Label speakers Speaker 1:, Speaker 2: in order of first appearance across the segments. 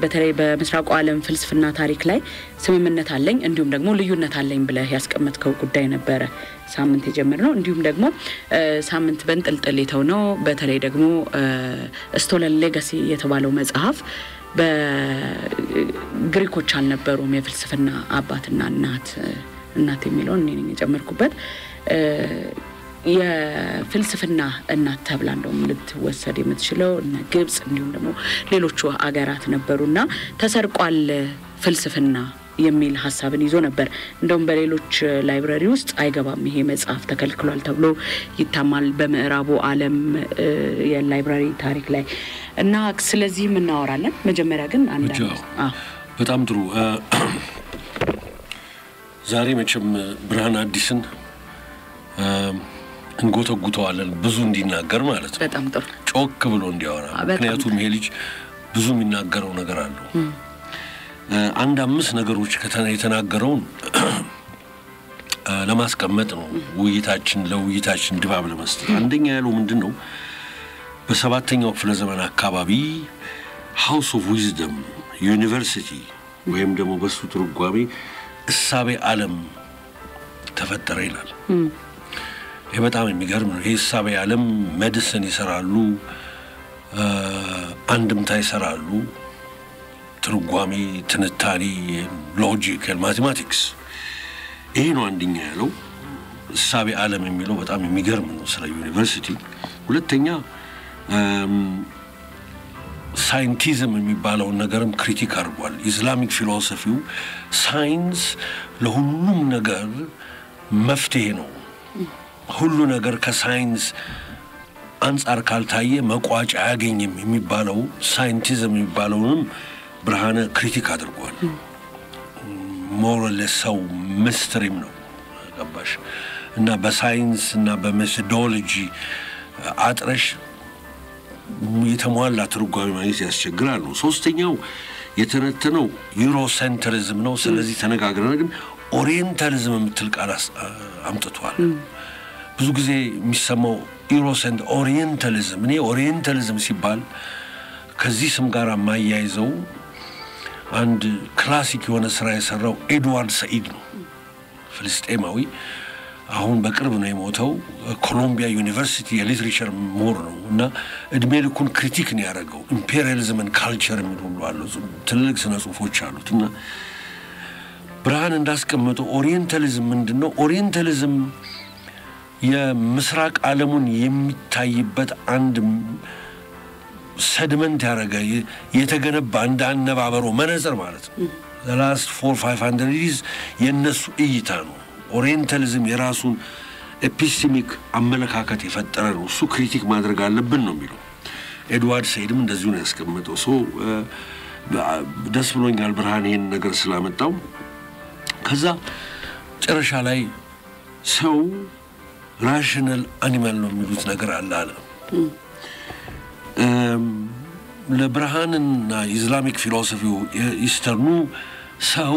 Speaker 1: በተለይ በምስራቁ ዓለም ፍልስፍና ታሪክ ላይ ስምምነት አለኝ እንዲሁም ደግሞ ልዩነት አለኝ ብለህ ያስቀመጥከው ጉዳይ ነበር ሳምንት የጀመርነው እንዲሁም ደግሞ ሳምንት በእንጥልጥል የተውነው በተለይ ደግሞ ስቶለን ሌጋሲ የተባለው መጽሐፍ በግሪኮች አልነበሩም የፍልስፍና አባትና እናት የሚለው እኔ ነኝ የጨመርኩበት የፍልስፍና እናት ተብላ እንደውም ልትወሰድ የምትችለው እና ግብጽ እንዲሁም ደግሞ ሌሎች አገራት ነበሩና ተሰርቋል ፍልስፍና የሚል ሐሳብን ይዞ ነበር እንደውም በሌሎች ላይብራሪ ውስጥ አይገባም ይሄ መጽሐፍ ተከልክሏል ተብሎ ይታማል በምዕራቡ ዓለም የላይብራሪ ታሪክ ላይ እና ስለዚህ ምን እናወራለን መጀመሪያ ግን
Speaker 2: በጣም ጥሩ ዛሬ መቼም ብርሃን አዲስን እንጎተጉተዋለን ብዙ እንዲናገር ማለት ነው
Speaker 1: በጣም ጥሩ
Speaker 2: ጮክ ብሎ እንዲያወራ ምክንያቱም ይሄ ልጅ ብዙ የሚናገረው ነገር አለው አንድ አምስት ነገሮች የተናገረውን ለማስቀመጥ ነው ለውይይታችን ድባብ ለመስጠት አንደኛ ያለው ምንድነው በሰባተኛው ክፍለ ዘመን አካባቢ ሃውስ ኦፍ ዊዝደም ዩኒቨርሲቲ ወይም ደግሞ በሱ ትርጓሜ እሳቤ ዓለም ተፈጠረ ይላል ይሄ በጣም የሚገርም ነው ይሄ እሳቤ ዓለም ሜዲሲን ይሰራሉ አንድምታ ይሰራሉ ትርጓሜ ትንታኔ ሎጂክ ማቴማቲክስ ይሄ ነው አንደኛ ያለው እሳቤ ዓለም የሚለው በጣም የሚገርም ነው ስለ ዩኒቨርሲቲ ሁለተኛ ሳይንቲዝም የሚባለው ነገርም ክሪቲክ አድርጓል ኢስላሚክ ፊሎሶፊው ሳይንስ ለሁሉም ነገር መፍትሄ ነው ሁሉ ነገር ከሳይንስ አንፃር ካልታየ መቋጫ ያገኝም የሚባለው ሳይንቲዝም የሚባለውንም ብርሃነ ክሪቲክ አድርጓል ሞራል ሰው ሚስትሪም ነው ገባሽ እና በሳይንስ እና በሜቶዶሎጂ አጥረሽ የተሟላ ትርጓሜ ማለት ያስቸግራል ነው ሶስተኛው የተነተነው ዩሮሴንትሪዝም ነው ስለዚህ ተነጋግረን ግን ኦሪየንታሊዝም የምትል ቃል አምጥቷል ብዙ ጊዜ የሚሰማው ዩሮሴንት ኦሪየንታሊዝም እኔ ኦሪየንታሊዝም ሲባል ከዚህ ስም ጋር ማያይዘው አንድ ክላሲክ የሆነ ስራ የሰራው ኤድዋርድ ሰኢድ ነው ፍልስጤማዊ አሁን በቅርብ ነው የሞተው ኮሎምቢያ ዩኒቨርሲቲ የሊትሬቸር ምሁር ነው እና እድሜ ልኩን ክሪቲክ ነው ያደረገው ኢምፔሪያሊዝም and culture የሚሉሉ አሉ ትልልቅ ስነ ጽሁፎች አሉትና ብርሃን እንዳስቀመጠው ኦሪየንታሊዝም ምንድነው ኦሪየንታሊዝም የምስራቅ ዓለሙን የሚታይበት አንድ ሰድመንት ያረጋ የተገነባ እንደ አነባበሮ መነጽር ማለት ነው the last 400-500 years የነሱ እይታ ነው ኦሪየንታሊዝም የራሱን ኤፒስቴሚክ አመለካከት የፈጠረ ነው እሱ ክሪቲክ ማድረግ አለብን ነው የሚለው ኤድዋርድ ሰይድም እንደዚሁ ነው ያስቀመጠው ደስ ብሎኛል ብርሃን ይሄን ነገር ስላመጣው ከዛ ጨረሻ ላይ ሰው ራሽናል አኒማል ነው የሚሉት ነገር አለ ለብርሃንና ኢስላሚክ ፊሎሶፊው ኢስተርኑ ሰው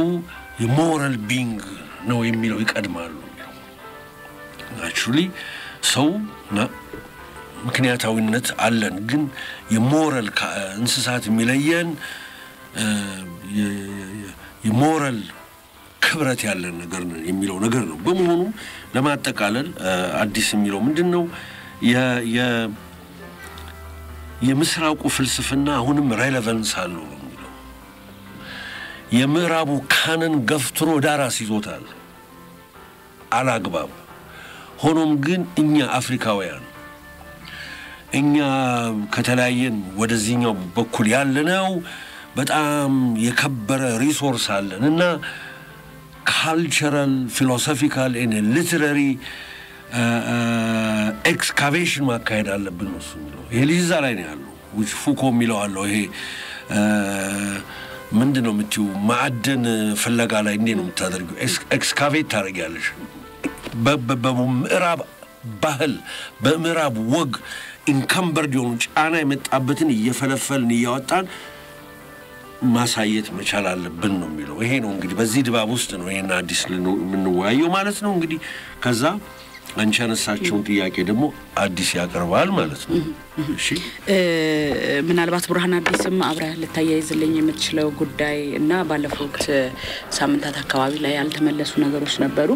Speaker 2: የሞራል ቢንግ ነው የሚለው ይቀድማሉ actually ሰው ምክንያታዊነት አለን ግን የሞራል እንስሳት የሚለየን የሞራል ክብረት ያለን ነገር ነው የሚለው ነገር ነው በመሆኑ ለማጠቃለል አዲስ የሚለው ምንድነው የምስራቁ ፍልስፍና አሁንም ሬሌቫንስ አለው የሚለው የምዕራቡ ካነን ገፍትሮ ዳራስ ይዞታል አላግባብ ሆኖም ግን እኛ አፍሪካውያን እኛ ከተለያየን ወደዚህኛው በኩል ያለነው በጣም የከበረ ሪሶርስ አለንና cultural philosophical and literary excavation ማካሄድ አለብን ነው እሱ የሊዛ ላይ ነው ያለው which ፉኮ የሚለው አለው ይሄ ምንድነው የምትዩ ማዕድን ፍለጋ ላይ እንዴ ነው የምታደርገው ኤክስካቬት ታደርጊያለሽ በምዕራብ ባህል በምዕራብ ወግ ኢንከምበርድ የሆኑ ጫና የመጣበትን እየፈለፈልን እያወጣን ማሳየት መቻል አለብን ነው የሚለው ይሄ ነው እንግዲህ በዚህ ድባብ ውስጥ ነው ይሄን አዲስ ምንወያየው ማለት ነው እንግዲህ ከዛ አንቺ ያነሳችውን ጥያቄ ደግሞ አዲስ ያቀርባል ማለት ነው። እሺ
Speaker 1: ምናልባት ብርሃን አዲስም አብረህ ልታያይዝልኝ የምትችለው ጉዳይ እና ባለፉት ሳምንታት አካባቢ ላይ ያልተመለሱ ነገሮች ነበሩ።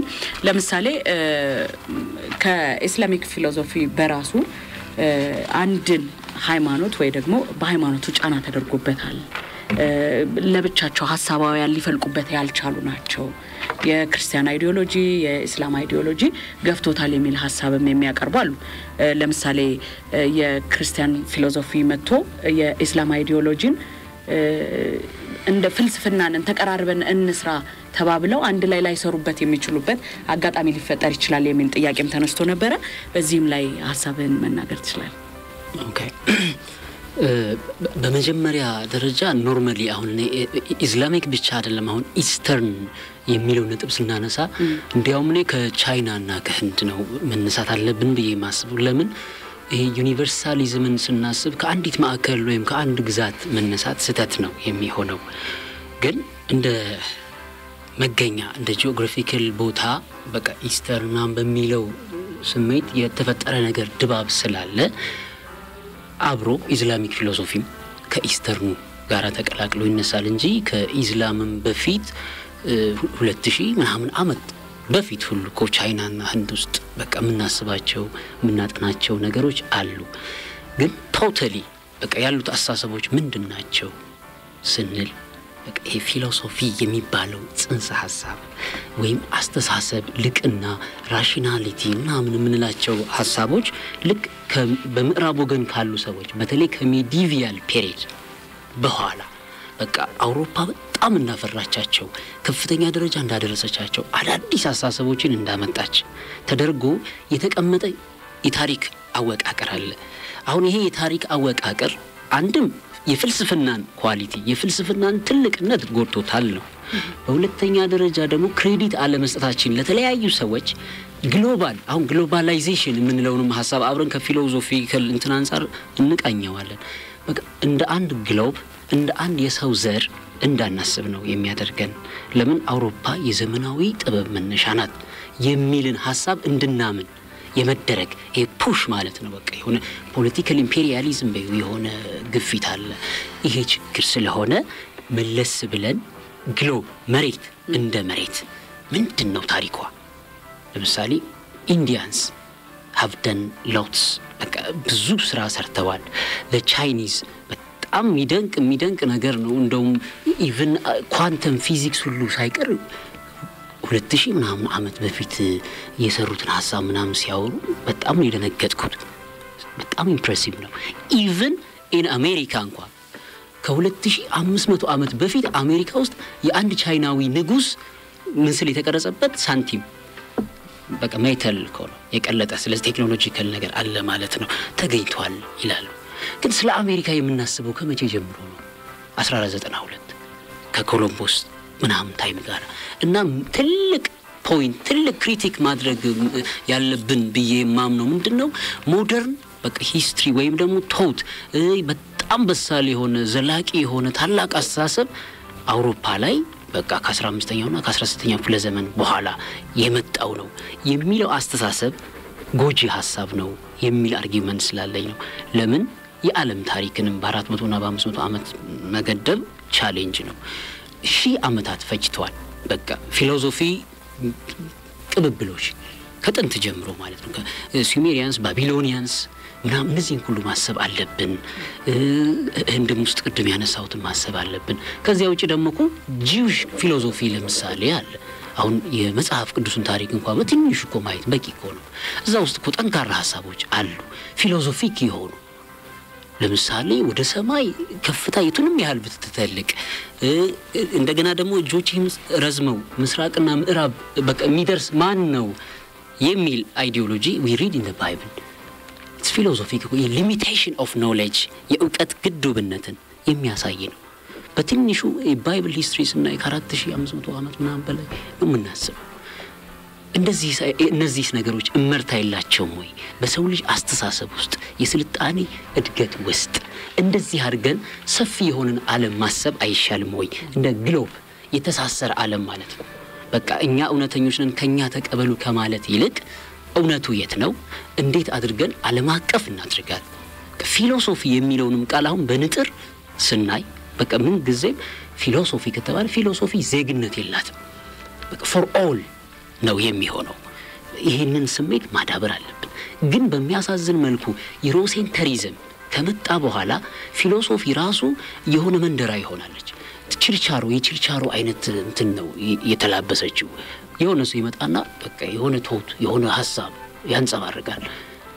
Speaker 1: ለምሳሌ ከኢስላሚክ ፊሎሶፊ በራሱ አንድን ሃይማኖት ወይ ደግሞ በሃይማኖቱ ጫና ተደርጎበታል ለብቻቸው ሐሳባውያን ሊፈልቁበት ያልቻሉ ናቸው የክርስቲያን አይዲዮሎጂ የእስላም አይዲዮሎጂ ገፍቶታል የሚል ሐሳብም የሚያቀርቡ አሉ ለምሳሌ የክርስቲያን ፊሎሶፊ መጥቶ የእስላም አይዲዮሎጂን እንደ ፍልስፍናን ተቀራርበን እንስራ ተባብለው አንድ ላይ ላይሰሩበት የሚችሉበት አጋጣሚ ሊፈጠር ይችላል የሚል ጥያቄም ተነስቶ ነበር በዚህም ላይ ሐሳብን መናገር ይችላል
Speaker 3: ኦኬ በመጀመሪያ ደረጃ ኖርማሊ አሁን ኢስላሚክ ብቻ አይደለም አሁን ኢስተርን የሚለው ነጥብ ስናነሳ እንዲያውም ከቻይና እና ከህንድ ነው መነሳት አለብን ብዬ ማስቡ ለምን ይሄ ዩኒቨርሳሊዝምን ስናስብ ከአንዲት ማዕከል ወይም ከአንድ ግዛት መነሳት ስተት ነው የሚሆነው ግን እንደ መገኛ እንደ ጂኦግራፊካል ቦታ በቃ ኢስተርናም በሚለው ስሜት የተፈጠረ ነገር ድባብ ስላለ አብሮ ኢስላሚክ ፊሎሶፊ ከኢስተርኑ ጋራ ተቀላቅሎ ይነሳል እንጂ ከኢስላምም በፊት 2000 ምናምን አመት በፊት ሁሉ ቻይናና ህንድ ውስጥ በቃ ምናስባቸው ምናጠናቸው ነገሮች አሉ ግን ቶታሊ በቃ ያሉት አስተሳሰቦች ምንድናቸው ስንል በቃ ይሄ ፊሎሶፊ የሚባለው ጽንሰ ሐሳብ ወይም አስተሳሰብ ልቅና ራሽናሊቲ ምናምን ምንላቸው ሐሳቦች ልክ በምዕራብ ወገን ካሉ ሰዎች በተለይ ከሜዲቪያል ፔሪድ በኋላ በቃ አውሮፓ በጣም እንዳፈራቻቸው ከፍተኛ ደረጃ እንዳደረሰቻቸው አዳዲስ አስተሳሰቦችን እንዳመጣች ተደርጎ የተቀመጠ የታሪክ አወቃቀር አለ አሁን ይሄ የታሪክ አወቃቀር አንድም የፍልስፍናን ኳሊቲ የፍልስፍናን ትልቅነት ጎድቶታል ነው በሁለተኛ ደረጃ ደግሞ ክሬዲት አለመስጠታችን ለተለያዩ ሰዎች ግሎባል አሁን ግሎባላይዜሽን የምንለውንም ሐሳብ አብረን ከፊሎሶፊካል እንትን አንፃር እንቃኘዋለን በቃ እንደ አንድ ግሎብ እንደ አንድ የሰው ዘር እንዳናስብ ነው የሚያደርገን ለምን አውሮፓ የዘመናዊ ጥበብ መነሻ ናት የሚልን ሐሳብ እንድናምን የመደረግ ፑሽ ማለት ነው በቃ የሆነ ፖለቲካል ኢምፔሪያሊዝም የሆነ ግፊት አለ ይሄ ችግር ስለሆነ መለስ ብለን ግሎብ መሬት እንደ መሬት ምንድነው ታሪኳ ለምሳሌ ኢንዲያንስ have done lots በቃ ብዙ ስራ ሰርተዋል ለቻይኒዝ በጣም የሚደንቅ ነገር ነው እንደውም ኢቭን ኳንተም ፊዚክስ ሁሉ ሳይቀር 2000 ምናምን አመት በፊት የሰሩትን ሐሳብ ምናምን ሲያወሩ በጣም የደነገጥኩት በጣም ኢምፕሬሲቭ ነው ኢቭን ኢን አሜሪካ እንኳን ከ2500 አመት በፊት አሜሪካ ውስጥ የአንድ ቻይናዊ ንጉስ ምስል የተቀረጸበት ሳንቲም በቃ ሜታል ኮሎ የቀለጠ ስለዚህ ቴክኖሎጂካል ነገር አለ ማለት ነው ተገኝቷል ይላሉ ግን ስለ አሜሪካ የምናስበው ከመቼ ጀምሮ ነው 1492 ከኮሎምቦስ ምናምን ታይም ጋር እና ትልቅ ፖይንት ትልቅ ክሪቲክ ማድረግ ያለብን ብዬ ማምነው ምንድነው ሞደርን በቃ ሂስትሪ ወይም ደግሞ ቶት በጣም በሳል የሆነ ዘላቂ የሆነ ታላቅ አስተሳሰብ አውሮፓ ላይ በቃ ከ15ኛው እና ከ16ኛው ክፍለ ዘመን በኋላ የመጣው ነው የሚለው አስተሳሰብ ጎጂ ሐሳብ ነው የሚል አርጊመንት ስላለኝ ነው ለምን የዓለም ታሪክንም በ400 እና በ500 አመት መገደብ ቻሌንጅ ነው ሺህ አመታት ፈጅቷል በቃ ፊሎሶፊ ቅብብሎች ከጥንት ጀምሮ ማለት ነው ሱሜሪያንስ ባቢሎኒያንስ ምናምን እነዚህን ሁሉ ማሰብ አለብን ህንድ ውስጥ ቅድም ያነሳውት ማሰብ አለብን ከዚያ ውጪ ደግሞ ጂውሽ ፊሎሶፊ ለምሳሌ አለ አሁን የመጽሐፍ ቅዱስን ታሪክ እንኳን በትንሹ ማየት በቂ ነው እዛ ውስጥ ጠንካራ ሐሳቦች አሉ ፊሎሶፊክ ይሆኑ ለምሳሌ ወደ ሰማይ ከፍታ የቱንም ያህል ብትተልቅ እንደገና ደግሞ እጆችህን ረዝመው ምስራቅና ምዕራብ በቃ የሚደርስ ማን ነው የሚል አይዲዮሎጂ we read in the bible it's philosophical a limitation of knowledge የእውቀት ግድብነትን የሚያሳይ ነው በትንሹ የባይብል ሂስትሪስ እና የ4500 አመት ምናምን በላይ ነው የምናስበው እነዚህ ነገሮች እመርታ የላቸውም ወይ በሰው ልጅ አስተሳሰብ ውስጥ የስልጣኔ እድገት ውስጥ እንደዚህ አድርገን ሰፊ የሆነን ዓለም ማሰብ አይሻልም ወይ እንደ ግሎብ የተሳሰረ ዓለም ማለት ነው በቃ እኛ እውነተኞች ነን ከኛ ተቀበሉ ከማለት ይልቅ እውነቱ የት ነው እንዴት አድርገን ዓለም አቀፍ እናድርጋት ፊሎሶፊ የሚለውንም ቃል አሁን በንጥር ስናይ በቃ ምን ጊዜም ፊሎሶፊ ከተባለ ፊሎሶፊ ዜግነት የላትም በቃ for all ነው የሚሆነው ይሄንን ስሜት ማዳበር አለብን ግን በሚያሳዝን መልኩ ዩሮሴንተሪዝም ከመጣ በኋላ ፊሎሶፊ ራሱ የሆነ መንደራ ይሆናለች የችርቻሮ አይነት እንትን ነው የተላበሰችው የሆነ ሰው ይመጣና በቃ የሆነ ቶት የሆነ ሐሳብ ያንጸባርቃል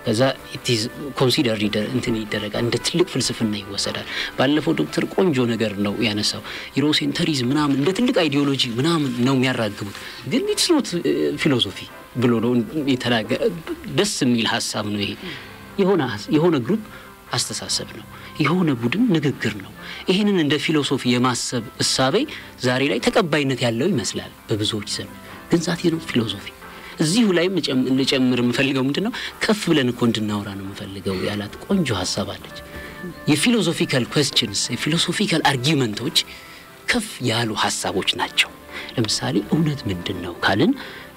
Speaker 3: ከዛ it is considered እንትን ይደረጋል እንደ ትልቅ ፍልስፍና ይወሰዳል ባለፈው ዶክተር ቆንጆ ነገር ነው ያነሳው ዩሮሴንተሪዝም ምናምን እንደ ትልቅ አይዲዮሎጂ ምናምን ነው የሚያራግቡት ግን it's not ፊሎሶፊ ብሎ ነው የተናገረ ደስ የሚል ሐሳብ ነው ይሄ የሆነ ግሩፕ አስተሳሰብ ነው የሆነ ቡድን ንግግር ነው ይሄንን እንደ ፊሎሶፊ የማሰብ እሳቤ ዛሬ ላይ ተቀባይነት ያለው ይመስላል በብዙዎች ዘንድ ግን ዛት ነው ፊሎሶፊ እዚሁ ላይ ልጨምር የምፈልገው ምንድነው ከፍ ብለን እኮ እንድናወራ ነው የምፈልገው ያላት ቆንጆ ሐሳብ አለች የፊሎሶፊካል questions የፊሎሶፊካል አርጊውመንቶች ከፍ ያሉ ሐሳቦች ናቸው ለምሳሌ እውነት ምንድነው ካልን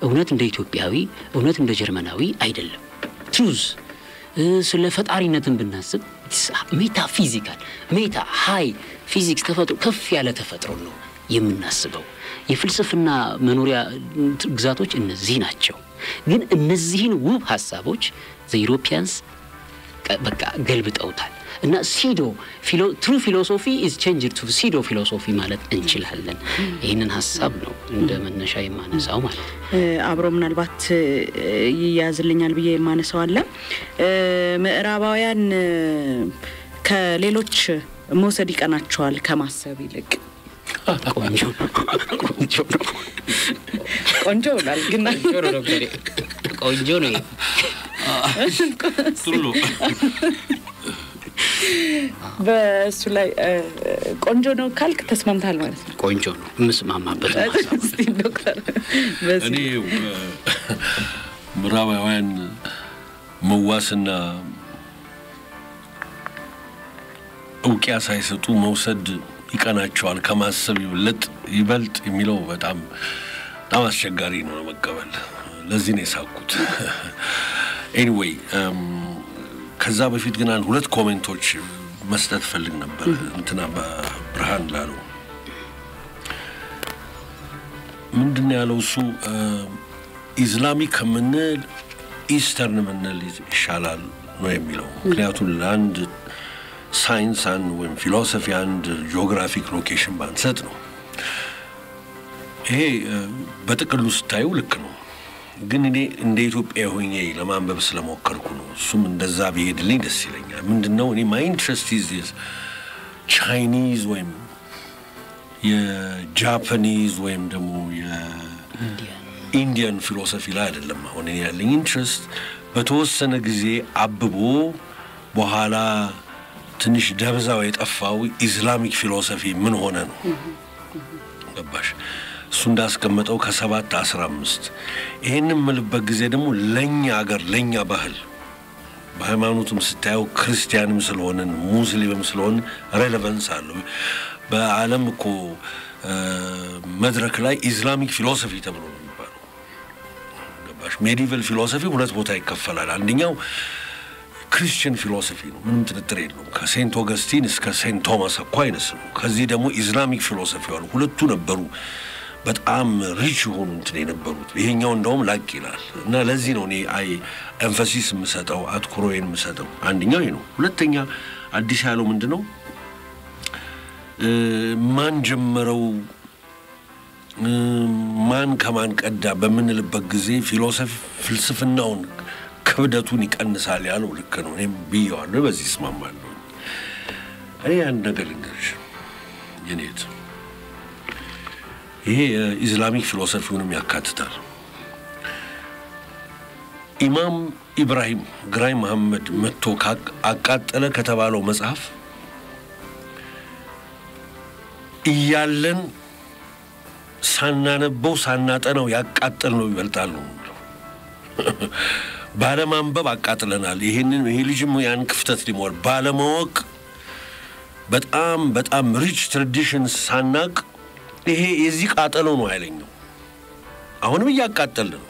Speaker 3: እውነት እንደ ኢትዮጵያዊ እውነት እንደ ጀርመናዊ አይደለም truth ስለ ፈጣሪነትን ብናስብ ሜታፊዚካል ሃይ ፊዚክስ ተፈጥሮ ከፍ ያለ ተፈጥሮ ነው የምናስበው የፍልስፍና መኖሪያ ግዛቶች እነዚህ ናቸው ግን እነዚህን ውብ ሐሳቦች ዘዩሮፒያንስ በቃ ገልብጠውታል እና true philosophy is changed to pseudo philosophy ማለት እንችላለን ይሄንን ሐሳብ ነው እንደ መነሻ የማነሳው ማለት
Speaker 1: አብሮ ምናልባት ይያዝልኛል ብዬ የማነሳው አለ ምዕራባውያን ከሌሎች መውሰድ ይቀናቸዋል ከማሰብ ይልቅ ቆንጆ ነው ግን
Speaker 3: ቆንጆ ነው
Speaker 2: ጥሩ
Speaker 1: በሱ ላይ ቆንጆ ነው ካልክ ተስማምታል ማለት ነው
Speaker 3: ቆንጆ ነው መስማማበት
Speaker 1: እስቲ ዶክተር
Speaker 2: እኔ ምዕራባውያን መዋስና እውቂያ ሳይሰጡ መውሰድ ይቀናቸዋል ከማሰብ ይበልጥ የሚለው በጣም አስቸጋሪ ነው መቀበል ለዚህ ነው የሳቁት anyway ከዛ በፊት ግን አንድ ሁለት ኮሜንቶች መስጠት ፈልግ ነበር እንትና በብርሃን ላሉ ምንድነው ያለው እሱ ኢስላሚክ ምንል ኢስተርን ምንል ይሻላል ነው የሚለው ምክንያቱም ለአንድ ሳይንስ ወይም ፊሎሶፊ አንድ ጂኦግራፊክ ሎኬሽን ባንሰጥ ነው ይሄ በጥቅሉ ስታዩ ልክ ነው ግን እኔ እንደ ኢትዮጵያ ሆኜ ለማንበብ ስለሞከርኩ ነው እሱም እንደዛ ቢሄድልኝ ደስ ይለኛል ምንድነው እኔ my interest is Chinese ወይም የጃፓኒዝ ወይም ደግሞ የኢንዲያን ፊሎሶፊ ላይ አይደለም አሁን እኔ ያለኝ ኢንትረስት በተወሰነ ጊዜ አብቦ በኋላ ትንሽ ደብዛው የጠፋው ኢስላሚክ ፊሎሶፊ ምን ሆነ ነው ገባሽ እሱ እንዳስቀመጠው ከ7-15 ይሄንን መልበቅ ጊዜ ደግሞ ለኛ ሀገር ለኛ ባህል በሃይማኖቱም ስታየው ክርስቲያንም ስለሆነን ሙስሊምም ስለሆነ ሬሌቫንስ አለው በዓለም እኮ መድረክ ላይ ኢስላሚክ ፊሎሶፊ ተብሎ ነው የሚባለው ገባሽ ሜዲቫል ፊሎሶፊ ሁለት ቦታ ይከፈላል አንደኛው ክርስቲያን ፊሎሶፊ ነው ምንም ጥርጥር የለውም ከሴንት ኦገስቲን እስከ ሴንት ቶማስ አኳይነስ ነው ከዚህ ደግሞ ኢስላሚክ ፊሎሶፊ አሉ ሁለቱ ነበሩ በጣም ሪች ሆኑ እንትን የነበሩት ይሄኛው እንደውም ላቅ ይላል እና ለዚህ ነው እኔ ኤምፋሲስ የምሰጠው አትኩሮዬን የምሰጠው አንደኛው ይሄ ነው ሁለተኛ አዲስ ያለው ምንድነው ማን ጀመረው ማን ከማን ቀዳ በምንልበት ጊዜ ፊሎሶፊ ፍልስፍናውን ክብደቱን ይቀንሳል ያለው ልክ ነው እኔም ቢያዋለሁ በዚህ ስማማለሁ እኔ አንድ ነገር ልንገርሽ የኔት ይሄ ኢስላሚክ ፊሎሶፊውንም ያካትታል ኢማም ኢብራሂም ግራይ መሐመድ መጥቶ አቃጠለ ከተባለው መጽሐፍ እያለን ሳናነበው ሳናጠነው ያቃጠልነው ይበልጣል ነው ባለማንበብ አቃጥለናል ይሄ ልጅም ያን ክፍተት ሊሞል ባለማወቅ በጣም ሪች ትራዲሽን ሳናቅ ይሄ የዚህ ቃጠሎ ነው አይለኛው አሁንም ያቃጠልን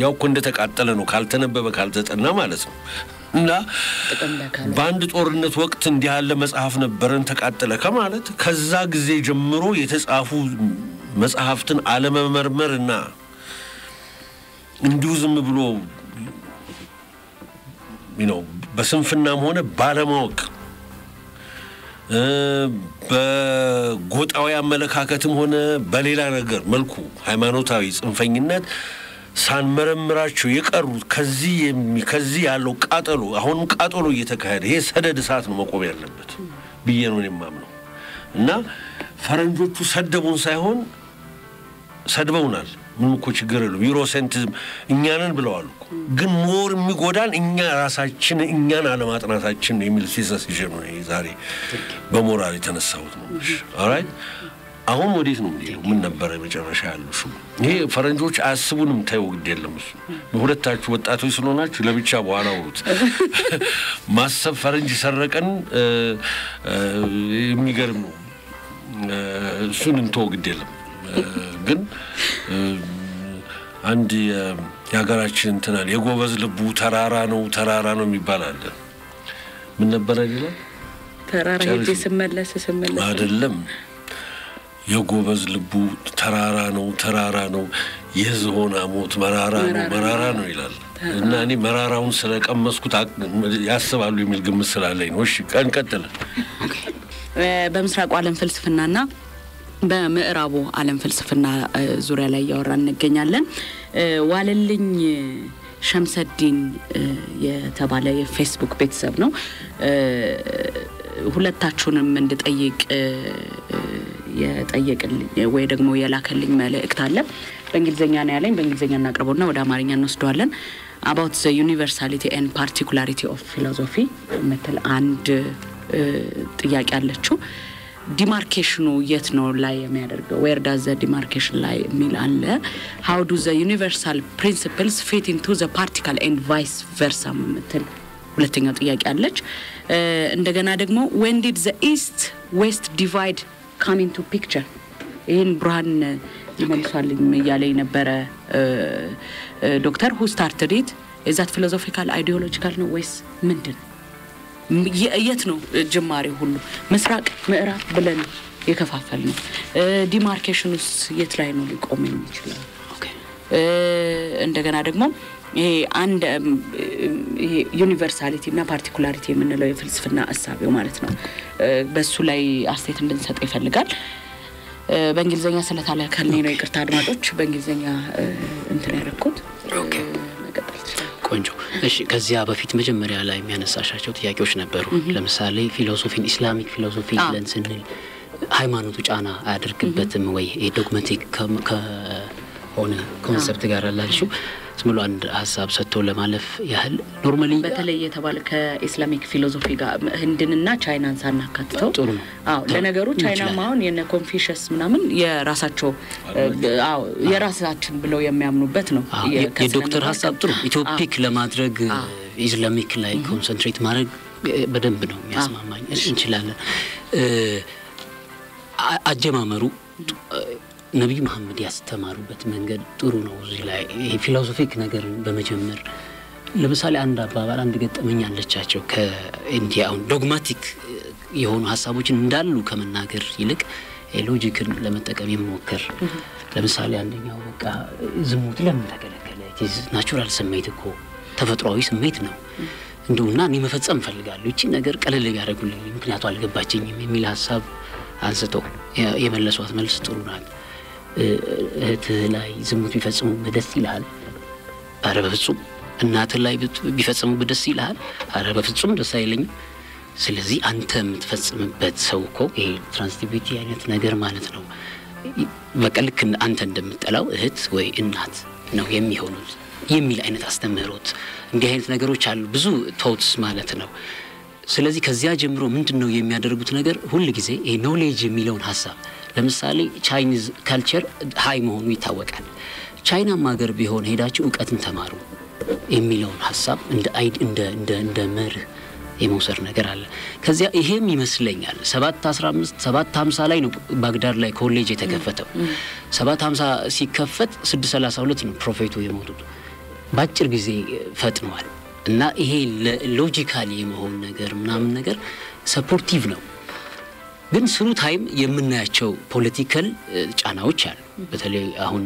Speaker 2: ያው እኮ እንደተቃጠለ ነው ካልተነበበ ካልተጠና ማለት ነው እና በአንድ ጦርነት ወቅት እንዲህ ያለ መጽሐፍ ነበረን ተቃጠለ ከማለት ከዛ ጊዜ ጀምሮ የተጻፉ መጽሐፍትን አለመመርመርና እንዲሁ ዝም ብሎ በስንፍናም ሆነ ባለማወቅ በጎጣዊ አመለካከትም ሆነ በሌላ ነገር መልኩ ሃይማኖታዊ ጽንፈኝነት ሳንመረምራቸው የቀሩት ከዚህ ያለው ቃጠሎ አሁንም ቃጠሎ እየተካሄደ ይሄ ሰደድ እሳት ነው መቆም ያለበት ብዬ ነው የማምነው እና ፈረንጆቹ ሰደቡን ሳይሆን ሰድበውናል ምን እኮ ችግር የለም ዩሮሴንትሪዝም እኛንን ብለዋል እኮ ግን ሞር የሚጎዳን እኛን አለማጥናታችን ነው የሚል ሲሰስ ይጀምሩ ነው ዛሬ በሞራል የተነሳሁት ነው ኦልራይት አሁን ወዴት ነው የሚሄደው ምን ነበር መጨረሻ ያለው ይሄ ፈረንጆች አያስቡንም ታዩ ግድ የለም እሱ በሁለታችሁ ወጣቶች ስለሆናችሁ ለብቻ በኋላ ወሩት ማሰብ ፈረንጅ ሰረቀን የሚገርም ነው እሱን እንተው ግድ የለም ግን አንድ ያጋራችን እንተናል የጎበዝ ልቡ ተራራ ነው የሚባል አለ ምን ነበር አይደለም
Speaker 1: ተራራ ሄጄ ስመለስ
Speaker 2: አይደለም የጎበዝ ልቡ ተራራ ነው የዝሆን አሞት መራራ ነው ይላል እና እኔ መራራውን ስለቀመስኩት ያስባሉ የሚል ግምት ስላለኝ ነው እሺ ቀጥል
Speaker 1: በምስራቁ ዓለም ፍልስፍናና በምዕራቡ ዓለም ፍልስፍና ዙሪያ ላይ ያወራን እንገኛለን ዋለልኝ ሸምሰዲን የተባለ የፌስቡክ ቤተሰብ ነው ሁለታችሁንም እንድጠይቅ የጠየቅልኝ ወይ ደግሞ የላከልኝ መልእክት አለ በእንግሊዘኛ ነው ያለኝ በእንግሊዘኛ እናቀርበውና ወደ አማርኛ እንወስደዋለን about the universality and particularity of philosophy መተል አንድ ጥያቄ አለችው ዲማርኬሽኑ የት ነው ላይ የሚያደርገው where does the demarcation lie የሚል አለ how do the universal principles fit into the particle and vice versa መተል ሁለተኛው ጥያቄ አለች እንደገና ደግሞ when did the east west divide come into picture ይሄን ብርሃን ይመልሳልኝ ያለኝ ነበር ዶክተር who started it is that philosophical ideological ነው ወይስ ምንድን የት ነው ጅማሬው ሁሉ ምስራቅ ምዕራብ ብለን የከፋፈል ነው ዲማርኬሽኑስ የት ላይ ነው ሊቆም የሚችለው ኦኬ እንደገና ደግሞ ይሄ አንድ ይሄ ዩኒቨርሳሊቲ እና ፓርቲኩላሪቲ የምንለው የፍልስፍና ሐሳቢው ማለት ነው በሱ ላይ አስተያየት እንድንሰጥ ይፈልጋል በእንግሊዘኛ ስለታለከልኝ ነው ይቅርታ አድማጮች በእንግሊዘኛ እንትን ያረኩት
Speaker 3: ኦኬ ቆንጆ እሺ ከዚያ በፊት መጀመሪያ ላይ የሚያነሳሻቸው ጥያቄዎች ነበሩ ለምሳሌ ፊሎሶፊን ኢስላሚክ ፊሎሶፊ ለንስንል ሃይማኖቱ ጫና አያደርግበትም ወይ ዶግማቲክ ከሆነ ኮንሰፕት ጋር አላልሽው ስሙሉ አንድ ሐሳብ ሰጥቶ ለማለፍ ያህል ኖርማሊ
Speaker 1: በተለይ የተባለ ከኢስላሚክ ፊሎሶፊ ጋር ህንድንና ቻይናን ሳናካትተው
Speaker 3: ጥሩ ነው
Speaker 1: አዎ ለነገሩ ቻይና ማውን የነ ኮንፊሽየስ ምናምን የራሳቸው አዎ የራሳችን ብለው የሚያምኑበት ነው
Speaker 3: የዶክተር ሐሳብ ጥሩ ኢትዮፒክ ለማድረግ ኢስላሚክ ላይ ኮንሰንትሬት ማድረግ በደንብ ነው የሚያስማማኝ እንችላለን አጀማመሩ ነብዩ መሐመድ ያስተማሩበት መንገድ ጥሩ ነው እዚህ ላይ ፊሎሶፊክ ነገር በመጀመር ለምሳሌ አንድ አባባል አንድ ገጠመኝ አለቻቸው ከኢንዲያው ዶግማቲክ የሆኑ ሐሳቦችን እንዳሉ ከመናገር ይልቅ ሎጂክን ለመጠቀም ይሞከር ለምሳሌ አንደኛው በቃ ዝሙት ለምን ተከለከለ ኢዝ ናቹራል ስሜት እኮ ተፈጥሯዊ ስሜት ነው እንደውና እኔ መፈጸም ፈልጋለሁ እቺ ነገር ቀለል ያደርጉልኝ ምክንያቱ አልገባችኝም የሚል ሐሳብ አንስቶ የመለሷት መልስ ጥሩ ናት እህት ላይ ዝሙት ቢፈጽሙ በደስ ይላል አረ በፍጹም እናት ላይ ቢፈጽሙ በደስ ይላል አረ በፍጹም ደስ አይለኝም ስለዚህ አንተ የምትፈጽምበት ሰው እኮ ይሄ ትራንስቲቪቲ አይነት ነገር ማለት ነው በቃ ልክ አንተ እንደምትጠላው እህት ወይ እናት ነው የሚሆኑት የሚል አይነት አስተምህሮት እንዲህ አይነት ነገሮች አሉ ብዙ ቶትስ ማለት ነው ስለዚህ ከዚያ ጀምሮ ምንድነው የሚያደርጉት ነገር ሁሉ ጊዜ ይሄ ኖሌጅ የሚለውን ሐሳብ ለምሳሌ ቻይኒዝ ካልቸር ሃይ መሆኑ ይታወቃል ቻይና ማገር ቢሆን ሄዳችሁ ዕውቀትን ተማሩ የሚለውን ሐሳብ እንደ መርህ የመውሰድ ነገር አለ ከዚያ ይሄም ይመስለኛል 7:15 ላይ ነው ባግዳድ ላይ ኮሌጅ የተከፈተው 7:50 ሲከፈት 6:32 ነው ፕሮፌቱ የሞቱት ባጭር ጊዜ ፈጥኗል እና ይሄ ሎጂካሊ የመሆን ነገር ምናምን ነገር ሰፖርቲቭ ነው ግን ስሩ ታይም የምናያቸው ፖለቲካል ጫናዎች አሉ በተለይ አሁን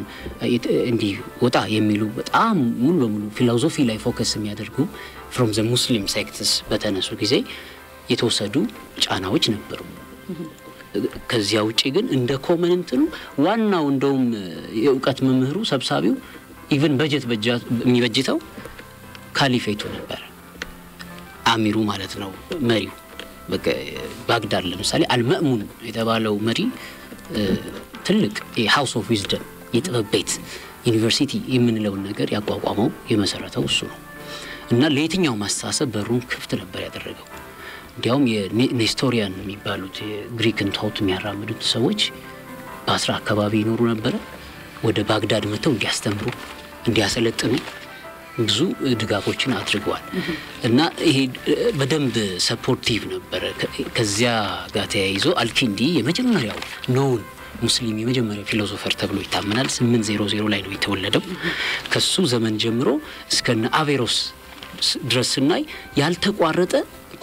Speaker 3: እንዲ ወጣ የሚሉ በጣም ሙሉ በሙሉ ፊሎሶፊ ላይ ፎከስ የሚያደርጉ from the muslim sects በተነሱ ጊዜ የተወሰዱ ጫናዎች ነበሩ ከዚያ ውጪ ግን እንደ ኮመን እንትኑ ዋናው እንደውም የእውቀት መምህሩ ሰብሳቢው ኢቭን በጀት የሚበጅተው ካሊፌቱ ነበር አሚሩ ማለት ነው መሪው ባግዳድ ለምሳሌ አልማእሙን የተባለው መሪ ትልቅ የሃውስ ኦፍ ዊዝደም የጥበብ ቤት ዩኒቨርሲቲ የምንለው ነገር ያቋቋመው የመሰረተው እሱ ነው እና ለየትኛው ማስተሳሰብ በሩን ክፍት ነበር ያደረገው እንዲያውም የኔስቶሪያን የሚባሉት ግሪክን ታውት የሚያራምዱት ሰዎች በአስራ አካባቢ ይኖሩ ነበር ወደ ባግዳድ መተው እንዲያስተምሩ እንዲያሰለጥኑ ብዙ ድጋፎችን አድርገዋል እና ይሄ በደንብ ሰፖርቲቭ ነበር ከዚያ ጋር ተያይዞ አልኪንዲ የመጀመሪያው ኖን ሙስሊም የመጀመሪያው ፊሎሶፈር ተብሎ ይታመናል 800 ላይ ነው የተወለደው ከሱ ዘመን ጀምሮ እስከ አቬሮስ ድረስናይ ያልተቋረጠ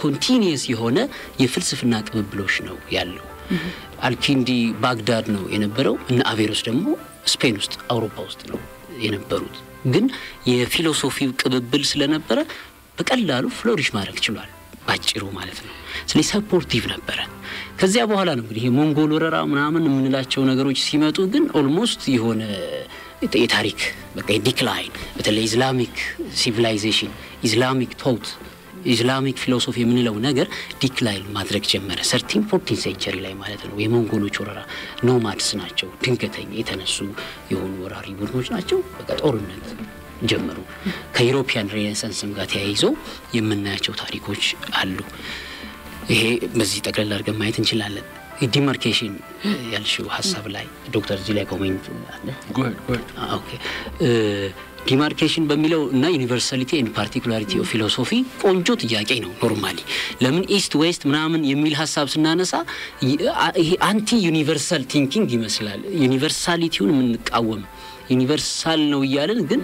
Speaker 3: ኮንቲኒየስ የሆነ የፍልስፍና ቅብብሎሽ ነው ያለው አልኪንዲ ባግዳድ ነው የነበረው እና አቬሮስ ደግሞ ስፔን ውስጥ አውሮፓ ውስጥ ነው የነበሩት ግን የፊሎሶፊው ቅብብል ስለነበረ በቀላሉ ፍሎሪሽ ማድረግ ይችላል ባጭሩ ማለት ነው ስለዚህ ሰፖርቲቭ ነበር ከዚያ በኋላ ነው እንግዲህ ሞንጎል ወረራ ምናምን ምንላቸው ነገሮች ሲመጡ ግን ኦልሞስት የሆነ የታሪክ በቃ ዲክላይን በተለይ ኢስላሚክ ሲቪላይዜሽን ኢስላሚክ ቶት ኢስላሚክ ፊሎሶፊ የምንለው ነገር ዲክላይን ማድረግ ጀመረ 13-14 ሴንቸሪ ላይ ማለት ነው የሞንጎሎች ወረራ ኖማድስ ናቸው ድንገተኛ የተነሱ የሆኑ ወራሪ ቡድኖች ናቸው በቃ ጦርነት ጀመሩ ከዩሮፒያን ሬኔሳንስም ጋር ተያይዞ የምናያቸው ታሪኮች አሉ ይሄ በዚህ ጠቅላላ አድርገን ማየት እንችላለን ዲማርኬሽን ያልሽው ሐሳብ ላይ ዶክተር ዚ ላይ ኮሜንት አለ ኦኬ ዲማርኬሽን በሚለው እና ዩኒቨርሳሊቲ ኤንድ ፓርቲኩላሪቲ ኦፍ ፊሎሶፊ ቆንጆ ጥያቄ ነው ኖርማሊ ለምን ኢስት ዌስት ምናምን የሚል ሐሳብ ስናነሳ ይሄ አንቲ ዩኒቨርሳል ቲንኪንግ ይመስላል ዩኒቨርሳሊቲውን ምንቃወም ዩኒቨርሳል ነው ይያለን ግን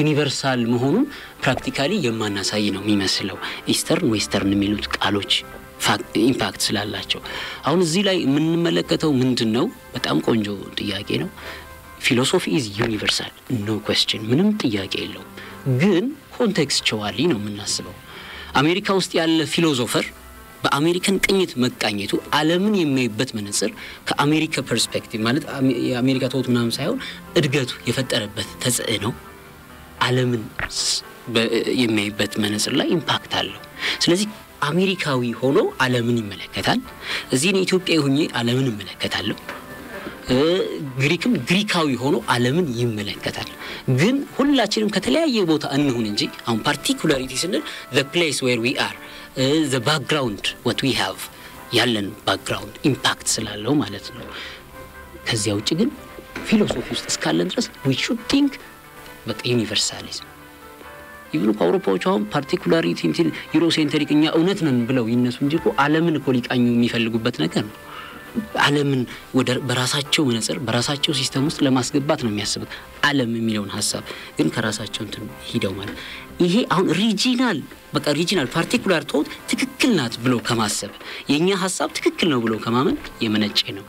Speaker 3: ዩኒቨርሳል መሆኑን ፕራክቲካሊ የማናሳይ ነው የሚመስለው ኢስተርን ዌስተርን የሚሉት ቃሎች ኢምፓክት ስላላቸው አሁን እዚህ ላይ የምንመለከተው ምንድነው በጣም ቆንጆ ጥያቄ ነው philosophy is universal no question ምንም ጥያቄ የለው ግን ኮንቴክስቹዋሊ ነው የምናስበው አሜሪካ ውስጥ ያለ ፊሎሶፈር በአሜሪካን ቅኝት መቃኘቱ ዓለምን የሚያይበት መነጽር ከአሜሪካ ፐርስፔክቲቭ ማለት የአሜሪካ ተውት ምናምን ሳይሆን እድገቱ የፈጠረበት ተጽዕኖ ዓለምን የሚያይበት መነጽር ላይ ኢምፓክት አለው ስለዚህ አሜሪካዊ ሆኖ ዓለምን ይመለከታል እዚህ ኢትዮጵያዊ ሆኜ ዓለምን ይመለከታለሁ ግሪክም ግሪካዊ ሆኖ ዓለምን ይመለከታል ግን ሁላችንም ከተለያየ ቦታ እንሁን እንጂ አሁን ፓርቲኩላሪቲ ስንል the place where we are the background what we have ያለን ባክግራውንድ ኢምፓክት ስላለው ማለት ነው ከዚያ ውጪ ግን ፊሎሶፊ ውስጥ እስካለን ድረስ we should think but universalism even አውሮፓዎች አሁን ፓርቲኩላሪቲ እንትን ዩሮሴንትሪክ እኛ እውነት ነን ብለው ይነሱ እንጂ እኮ ዓለምን እኮ ሊቃኙ የሚፈልጉበት ነገር ነው ዓለምን ወደ በራሳቸው መነጽር በራሳቸው ሲስተም ውስጥ ለማስገባት ነው የሚያስቡት ዓለም የሚለውን ሐሳብ ግን ከራሳቸው እንትን ሂደው ማለት ይሄ አሁን ሪጂናል በቃ ሪጂናል ፓርቲኩላር ቶት ትክክል ናት ብሎ ከማሰብ የኛ ሐሳብ ትክክል ነው ብሎ ከማመን የመነጨ ነው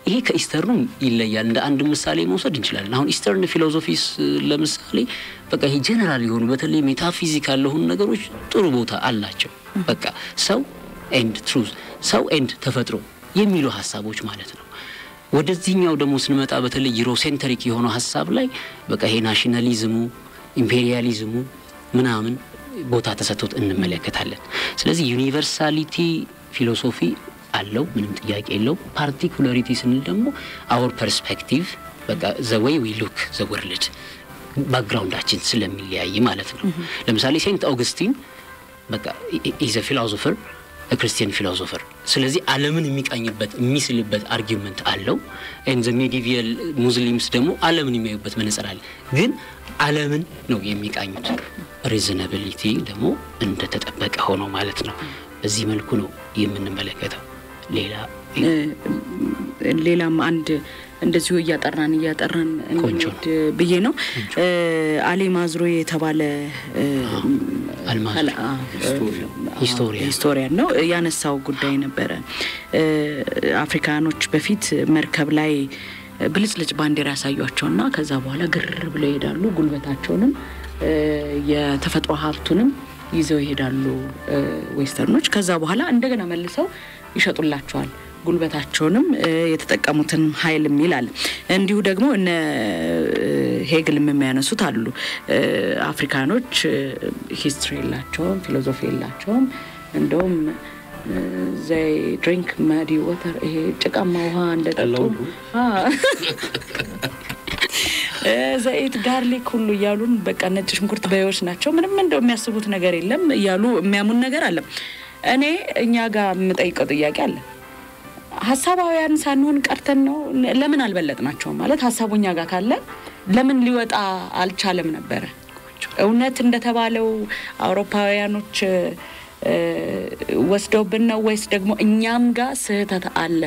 Speaker 3: ይሄ ከኢስተርኑ ይለያል እንደ አንድ ምሳሌ መውሰድ እንችላለን አሁን ኢስተርን ፊሎሶፊስ ለምሳሌ በቃ ይሄ ጀነራል የሆኑ በተለይ ሜታፊዚካል ለሆኑ ነገሮች ጥሩ ቦታ አላቸው በቃ ሰው ኤንድ ትሩዝ ሰው ኤንድ ተፈጥሮ የሚሉ ሐሳቦች ማለት ነው ወደዚህኛው ደግሞ ስንመጣ በተለይ ዩሮሴንትሪክ የሆነ ሐሳብ ላይ በቃ ይሄ ናሽናሊዝሙ ኢምፔሪያሊዝሙ ምናምን ቦታ ተሰጥቶት እንመለከታለን ስለዚህ ዩኒቨርሳሊቲ ፊሎሶፊ አለው ምንም ጥያቄ የለው ፓርቲኩላሪቲ ስንል ደግሞ our perspective በቃ the way we look the world ባክግራውንዳችን ስለሚለያይ ማለት ነው ለምሳሌ ሴንት ኦገስቲን በቃ is a philosopher a Christian philosopher ስለዚህ ዓለምን የሚቃኝበት የሚስልበት አርጊውመንት አለው and the medieval Muslims ደግሞ ዓለምን የሚያዩበት መነጽር አለ ግን ዓለምን ነው የሚቃኙት reasonability ደግሞ እንደተጠበቀ ሆኖ ማለት ነው በዚህ መልኩ ነው የምንመለከተው ሌላም አንድ
Speaker 1: እንደዚሁ እያጠራን እንግዲህ ብዬ ነው አሊ ማዝሮ የተባለ ሂስቶሪያን ነው ያነሳው ጉዳይ ነበር አፍሪካኖች በፊት መርከብ ላይ ብልጽልጭ ባንዲራ ያሳዩአቸውና ከዛ በኋላ ግር ብለው ይሄዳሉ ጉልበታቸውንም የተፈጥሮ ሀብቱንም ይዘው ይሄዳሉ ዌስተርኖች ከዛ በኋላ እንደገና መልሰው ይሸጡላቸዋል ጉልበታቸውንም የተጠቀሙትን ኃይልም ይላል እንዲሁ ደግሞ እነ ሄግልም የሚያነሱት አሉ አፍሪካኖች ሂስትሪ የላቸውም ፊሎሶፊ የላቸውም እንደውም they drink muddy water ይሄ ጭቃማ ውሃ እንደጠጡ ዘይት ጋርሊክ ሁሉ ያሉን በቃ ነጭ ሽንኩርት በዮሽ ናቸው ምንም እንደው የሚያስቡት ነገር የለም ያሉ የሚያሙን ነገር አለ እኔ እኛ ጋር የምጠይቀው ጥያቄ አለ ሐሳባውያን ሳንሆን ቀርተን ነው ለምን አልበለጥናቸው ማለት ሐሳቡኛ ጋር ካለ ለምን ሊወጣ አልቻለም ነበር እውነት እንደተባለው አውሮፓውያኖች ወስደውብን ነው ወይስ ደግሞ እኛም ጋር ስህተት አለ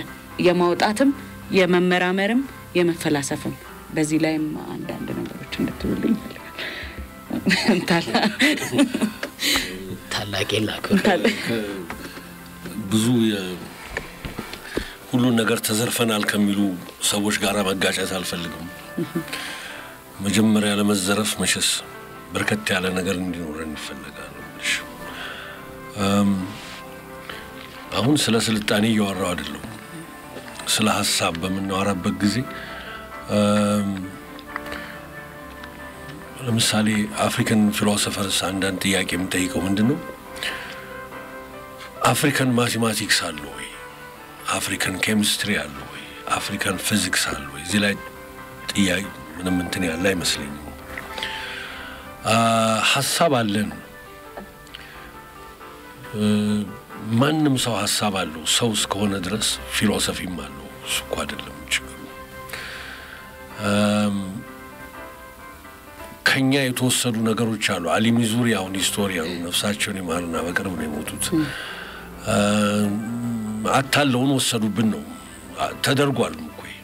Speaker 1: የማውጣትም የመመራመርም የመፈላሰፍም በዚህ ላይም አንዳንድ ነገሮች እንድትሉልኝ
Speaker 3: ታላቅ ላከ
Speaker 2: ብዙ ሁሉ ነገር ተዘርፈናል ከሚሉ ሰዎች ጋር መጋጨት አልፈልግም መጀመሪያ ለመዘረፍ መሸስ በርከት ያለ ነገር እንዲኖረን ይፈልጋል አሁን ስለ ስልጣኔ ያወራው አይደለም ስለ ሐሳብ በመናወራበት ጊዜ ለምሳሌ አፍሪካን ፊሎሶፈርስ አንዳንድ ጥያቄ የምጠይቀው ምንድነው አፍሪካን ማቴማቲክስ አለ ወይ አፍሪካን ኬሚስትሪ አለ ወይ አፍሪካን ፊዚክስ አለ ወይ እዚህ ላይ ጥያቄ ምንም እንትን ያለ አይመስለኝም ሐሳብ አለን ማንንም ሰው ሐሳብ አለው ሰው እስከሆነ ድረስ ፊሎሶፊም አለው እሱ አይደለም ችግሩ ከኛ የተወሰዱ ነገሮች አሉ አሊ ሚዙሪ አሁን ሂስቶሪያኑ ነፍሳቸውን ይማርና በቅርብ ነው የሞቱት አታለውን ወሰዱብን ነው ተደርጓል እንኳን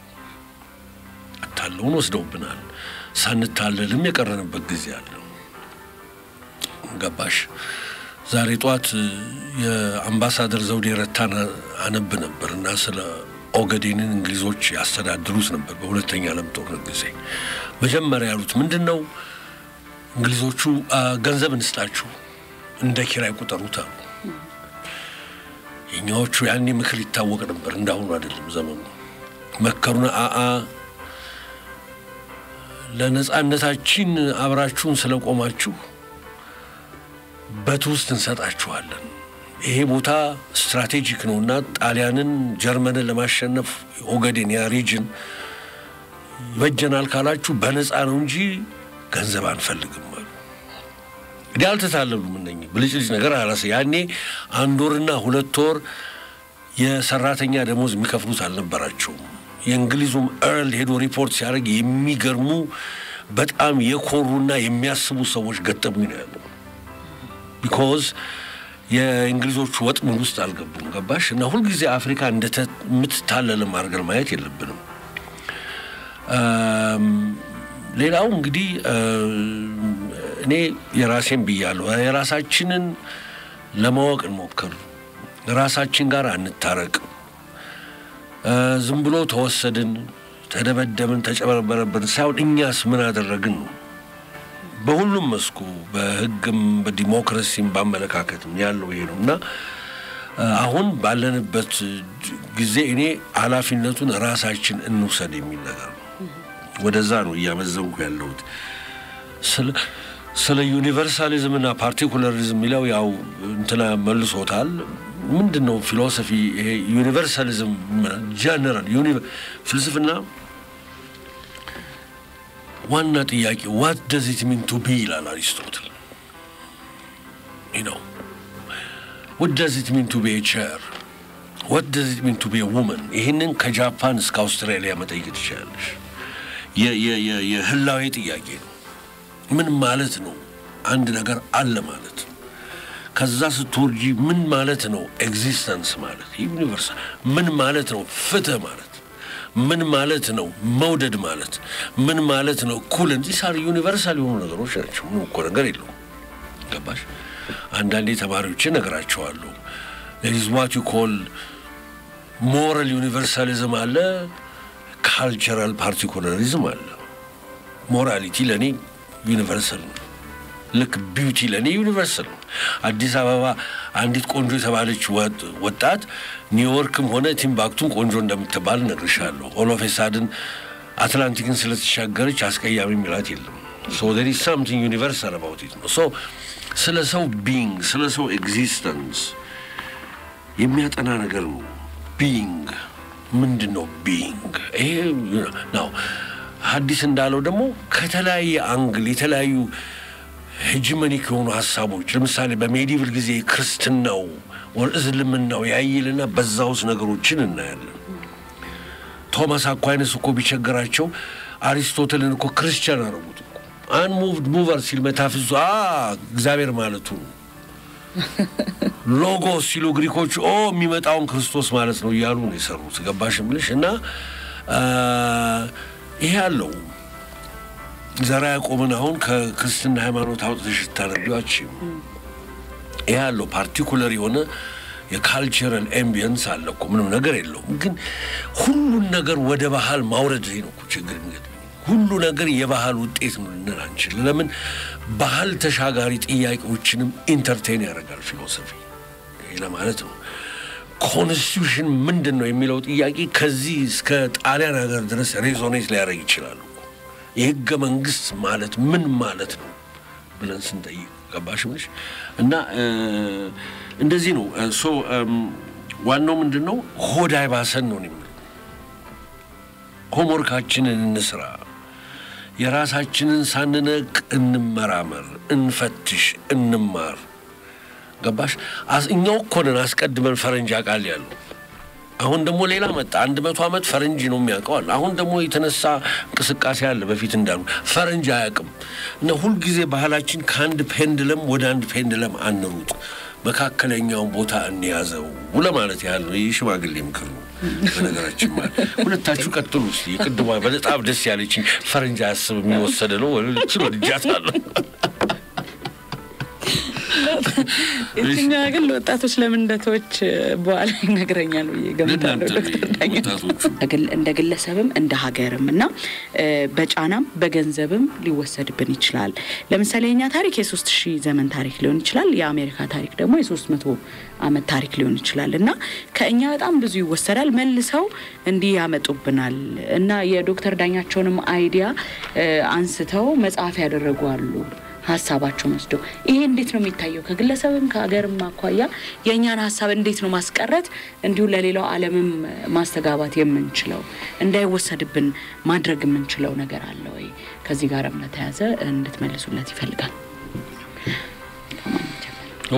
Speaker 2: አታለውን ወስደውብናል ሳንታለልም የቀረንበት ጊዜ አለ ገባሽ ዛሬ ጧት የአምባሳደር ዘውዴ ረታና አነብ ነበርና ስለ ኦጋዴንን እንግሊዞች ያስተዳድሩት ነበር በሁለተኛ ዓለም ጦርነት ጊዜ መጀመሪያ ያሉት ምንድነው እንግሊዞቹ ገንዘብ እንስጣችሁ እንደ ኪራይ ቁጠሩት አሉ የኛዎቹ ያኔ ምክር ይታወቅ ነበር እንዳሁኑ አይደለም ዘመኑ መከሩና ለነጻነታችን አብራችሁን ስለቆማችሁ በትውስት እንሰጣችኋለን ይሄ ቦታ ስትራቴጂክ ነውና ጣሊያንን ጀርመንን ለማሸነፍ ኦጋዴን ያ ሪጅን ይበጀናል ካላችሁ በነጻ ነው እንጂ ገንዘብ አንፈልግም አሉ ዲያልተ ታለሉ ምንነኝ ብልጭልጭ ነገር አላሰ ያኔ አንድ ወርና ሁለት ወር የሰራተኛ ደሞዝ የሚከፍሉት አልነበራቸው የእንግሊዙም ኤርል ሄዶ ሪፖርት ሲያደርግ የሚገርሙ በጣም የኮሩና የሚያስቡ ሰዎች ገጠሙኝ ነው ያለው because የእንግሊዞቹ ወጥመድ ውስጥ አልገቡም ገባሽ እና ሁሉ ጊዜ አፍሪካ እንደምትታለለ ማርገር ማየት የለብንም ሌላው እንግዲህ እኔ የራሴን ብያለሁ የራሳችንን ለማወቅ እንሞክር ራሳችን ጋር አንታረቅ ዝም ብሎ ተወሰድን ተደበደብን ተጨበረበረብን ሳይሆን እኛስ ምን አደረግን በሁሉም መስኩ በህግም በዲሞክራሲም ባመለካከትም ያለው ይሄ ነውና አሁን ባለንበት ጊዜ እኔ ኃላፊነቱን ራሳችን እንውሰድ የሚል ነገር ነው ወደዛ ነው ያመዘንኩ ያለሁት ስለ ዩኒቨርሳሊዝም እና ፓርቲኩላሪዝም ይላው ያው እንትና መልሶታል ምንድነው ፊሎሶፊ ይሄ ዩኒቨርሳሊዝም ጀነራል ፍልስፍና ዋና ጥያቄ what does it mean to be ይላል አሪስቶትል you know what does it mean to be a chair what does it mean to be a woman ይሄንን ከጃፓን እስከ አውስትራሊያ መጠየቅ ትችላለሽ የህላዊ ጥያቄ ነው ምን ማለት ነው አንድ ነገር አለ ማለት ከዛ ስትወርጂ ምን ማለት ነው ኤግዚስተንስ ማለት ዩኒቨርሳል ምን ማለት ነው ፍትህ ማለት ምን ማለት ነው መውደድ ማለት ምን ማለት ነው ኩል እንዲህ ሳር ዩኒቨርሳል የሆኑ ነገሮች ናቸው ምን እኮ ነገር የለው ገባሽ አንዳንዴ ተማሪዎች ነገራቸዋለሁ there is what you call moral universalism አለ cultural particularism አለ morality ለኔ universal ልክ ቢዩቲ ለኔ ዩኒቨርሳል አዲስ አበባ አንዲት ቆንጆ የተባለች ወጣት ኒውዮርክም ሆነ ቲምባክቱን ቆንጆ እንደምትባል ነግርሻለሁ ኦሎፌሳድን አትላንቲክን ስለተሻገረች አስቀያሚ ሚላት የለም so there is something universal about it so ስለ ሰው being ስለ ሰው existence የሚያጠና ነገር ነው being ምንድነው being ይሄ ነው ሐዲስ እንዳለው ደግሞ ከተለያየ አንግል የተለያዩ ሄጂሞኒክ የሆኑ ሐሳቦች ለምሳሌ በሜዲቭል ጊዜ ክርስትናው ወር እስልምናው ያይልና በዛውስ ነገሮችን እናያለን ቶማስ አኳይነስ እኮ ቢቸገራቸው አሪስቶትልን እኮ ክርስቲያን አረጉት እኮ አንሙቭድ ሙቨር ሲል መታፍዙ እግዚአብሔር ማለቱ ሎጎስ ሲሉ ግሪኮች የሚመጣውን ክርስቶስ ማለት ነው ይያሉ ነው የሰሩት ገባሽም ልሽ እና ይሄ ያለው ዘራ ያቆምን አሁን ከክርስትና ሃይማኖት አውጥተሽ ታረቢዋችሁ ይሄ ያለው ፓርቲኩላር የሆነ የካልቸራል አምቢየንስ አለኮ ምንም ነገር የለውም ግን ሁሉ ነገር ወደ ባህል ማውረድ ነው እኮ ችግር እንግዲህ ሁሉ ነገር የባህል ውጤት ነው እንላንችል ለምን ባህል ተሻጋሪ ጥያቄዎችንም ኢንተርቴይን ያደርጋል ፊሎሶፊ ይሄ ማለት ነው ኮንስቲቱሽን ምንድነው የሚለው ጥያቄ ከዚህ እስከ ጣሊያን ሀገር ድረስ ሬዞኔት ሊያደርግ ይችላል የህገ መንግስት ማለት ምን ማለት ነው ብለን ስንጠይቅ ገባሽምሽ እና እንደዚህ ነው ሶ ዋናው ምንድነው ሆዳይ ባሰን ነው የሚለው ሆምወርካችንን እንስራ የራሳችንን ሳንነቅ እንመራመር እንፈትሽ እንማር ገባሽ እኛው ኮነን አስቀድመን ፈረንጅ አቃል ያለው አሁን ደግሞ ሌላ መጣ 100 አመት ፈረንጅ ነው የሚያውቀው አሁን ደግሞ የተነሳ እንቅስቃሴ አለ በፊት እንዳሉ ፈረንጅ አያውቅም እና ሁሉ ጊዜ ባህላችን ካንድ ፔንድለም ወደ አንድ ፔንድለም አንሩጥ መካከለኛው ቦታ እንያዘው ለማለት ያለው ይሽማግሌ ምክር ነው በነገራችን ማለት ሁለታችሁ ቀጥሉ እስቲ ይቅድማ በጣም ደስ ያለችኝ ፈረንጅ አያስብ የሚወሰደ ነው ወልጭ ወልጃታለሁ
Speaker 1: እኛ ግን ወጣቶች ለምን እንደተወች በኋላ ይነግረኛል ይገምታሉ ዶክተር ዳኛቸው እንደ ግለሰብም እንደ ሀገርምና በጫናም በገንዘብም ሊወሰድብን ይችላል ለምሳሌ የኛ ታሪክ የ3000 ዘመን ታሪክ ሊሆን ይችላል የአሜሪካ ታሪክ ደግሞ የ300 አመት ታሪክ ሊሆን ይችላልና ከኛ በጣም ብዙ ይወሰዳል መልሰው እንዲህ ያመጡብናል እና የዶክተር ዳኛቸውንም አይዲያ አንስተው መጽሐፍ ያደረጉአሉ ሐሳባቸው መስደው ይሄ እንዴት ነው የሚታየው ከግለሰብም ከሀገርም አኳያ የኛን ሐሳብ እንዴት ነው ማስቀረት እንዲሁ ለሌላው ዓለምም ማስተጋባት የምንችለው እንዳይወሰድብን ማድረግ የምንችለው ነገር አለ ወይ ከዚህ ጋርም ለተያዘ እንድትመልሱለት ይፈልጋል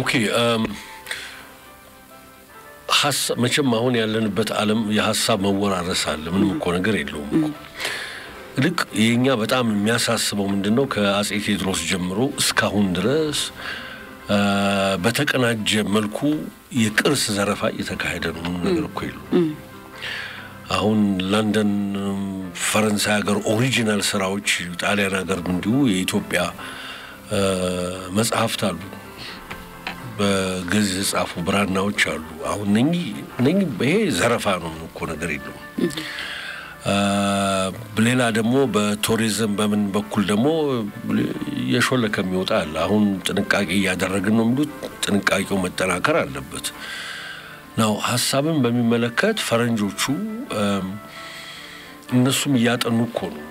Speaker 2: ኦኬ መቼም አሁን ያለንበት ዓለም የሐሳብ መወራረስ አለ ምንም እኮ ነገር የለውም እኮ ልክ የኛ በጣም የሚያሳስበው ምንድነው ከአጼ ቴዎድሮስ ጀምሮ እስካሁን ድረስ በተቀናጀ መልኩ የቅርስ ዘረፋ እየተካሄደ ነው ነገር እኮ ይሉ አሁን ለንደን ፈረንሳይ ሀገር ኦሪጂናል ስራዎች ጣሊያን ሀገር እንዲሁ የኢትዮጵያ መጽሐፍት አሉ በግዕዝ የጻፉ ብራናዎች አሉ አሁን ነኝ ይሄ ዘረፋ ነው እኮ ነገር የለውም በሌላ ደግሞ በቱሪዝም በምን በኩል ደግሞ የሾለከ የሚወጣ አለ አሁን ጥንቃቄ ያደረግን ነው የሚሉት ጥንቃቄው መጠናከር አለበት ነው ሐሳብን በሚመለከት ፈረንጆቹ እነሱም ያጠኑ እኮ ነው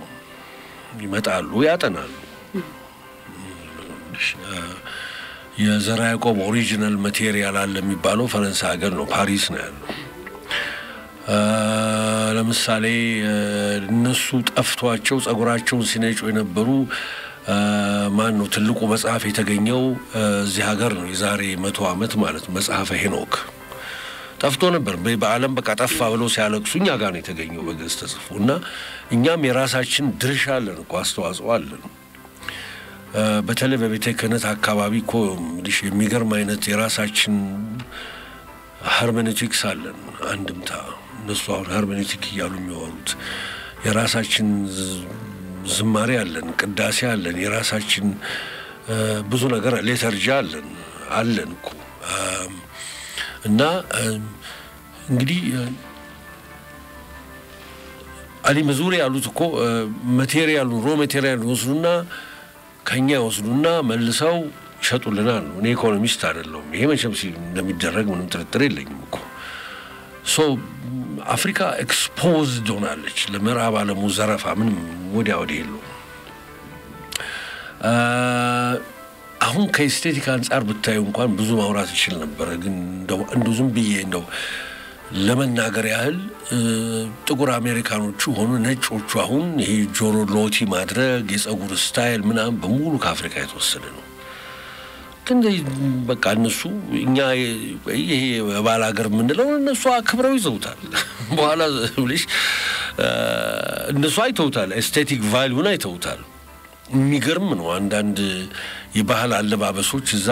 Speaker 2: ይመጣሉ ያጠናሉ የዘራ ያዕቆብ ኦሪጂናል ማቴሪያል አለ የሚባለው ፈረንሳይ ሀገር ነው ፓሪስ ነው ያለው ለምሳሌ እነሱ ጠፍቷቸው ጸጉራቸውን ሲነጩ የነበሩ ማን ነው ትልቁ መጽሐፍ የተገኘው እዚህ ሀገር ነው የዛሬ 100 አመት ማለት መጽሐፈ ሄኖክ ጠፍቶ ነበር በዓለም በቃ ጠፋ ብሎ ሲያለቅሱኛ ጋር ነው የተገኘው በግዕዝ ተጽፎና እኛም የራሳችን ድርሻ አለን እኮ አስተዋጽኦ አለን በተለይ በቤተ ክህነት አካባቢ እኮ ልሽ የሚገርም አይነት የራሳችን ሃርሜኔቲክስ አለን አንድምታ እነሱ አሁን ሃርሞኒቲክ እያሉ የሚወሩት የራሳችን ዝማሬ አለን ቅዳሴ አለን የራሳችን ብዙ ነገር ሌተርጂ አለን እኮ እና እንግዲህ አሊ መዙሪ ያሉት እኮ ማቴሪያሉ ሮ ማቴሪያል ወስዱና ከኛ ወስዱና መልሰው ይሸጡልናል እኔ ኢኮኖሚስት አይደለም ይሄ መቼም እንደሚደረግ ምንም ጥርጥር የለኝም እኮ ሶ አፍሪካ ኤክስፖዝድ ሆናለች ለምዕራብ ዓለሙ ዘረፋ ምንም ወዲያ የለው አሁን ከኤስቴቲክ አንፃር ብታዩ እንኳን ብዙ ማውራት ይችል ነበር ግን እንደው ዝም ብዬ እንደው ለመናገር ያህል ጥቁር አሜሪካኖቹ ሆኑ ነጮቹ አሁን ይሄ ጆሮ ሎቲ ማድረግ የፀጉር ስታይል ምናምን በሙሉ ከአፍሪካ የተወሰደ ነው ግን በቃ እነሱ እኛ ይሄ ባል ሀገር ምንለው እነሱ አክብረው ይዘውታል በኋላ ብለሽ እነሱ አይተውታል ኤስቴቲክ ቫልዩን አይተውታል የሚገርም ነው አንዳንድ የባህል አለባበሶች እዛ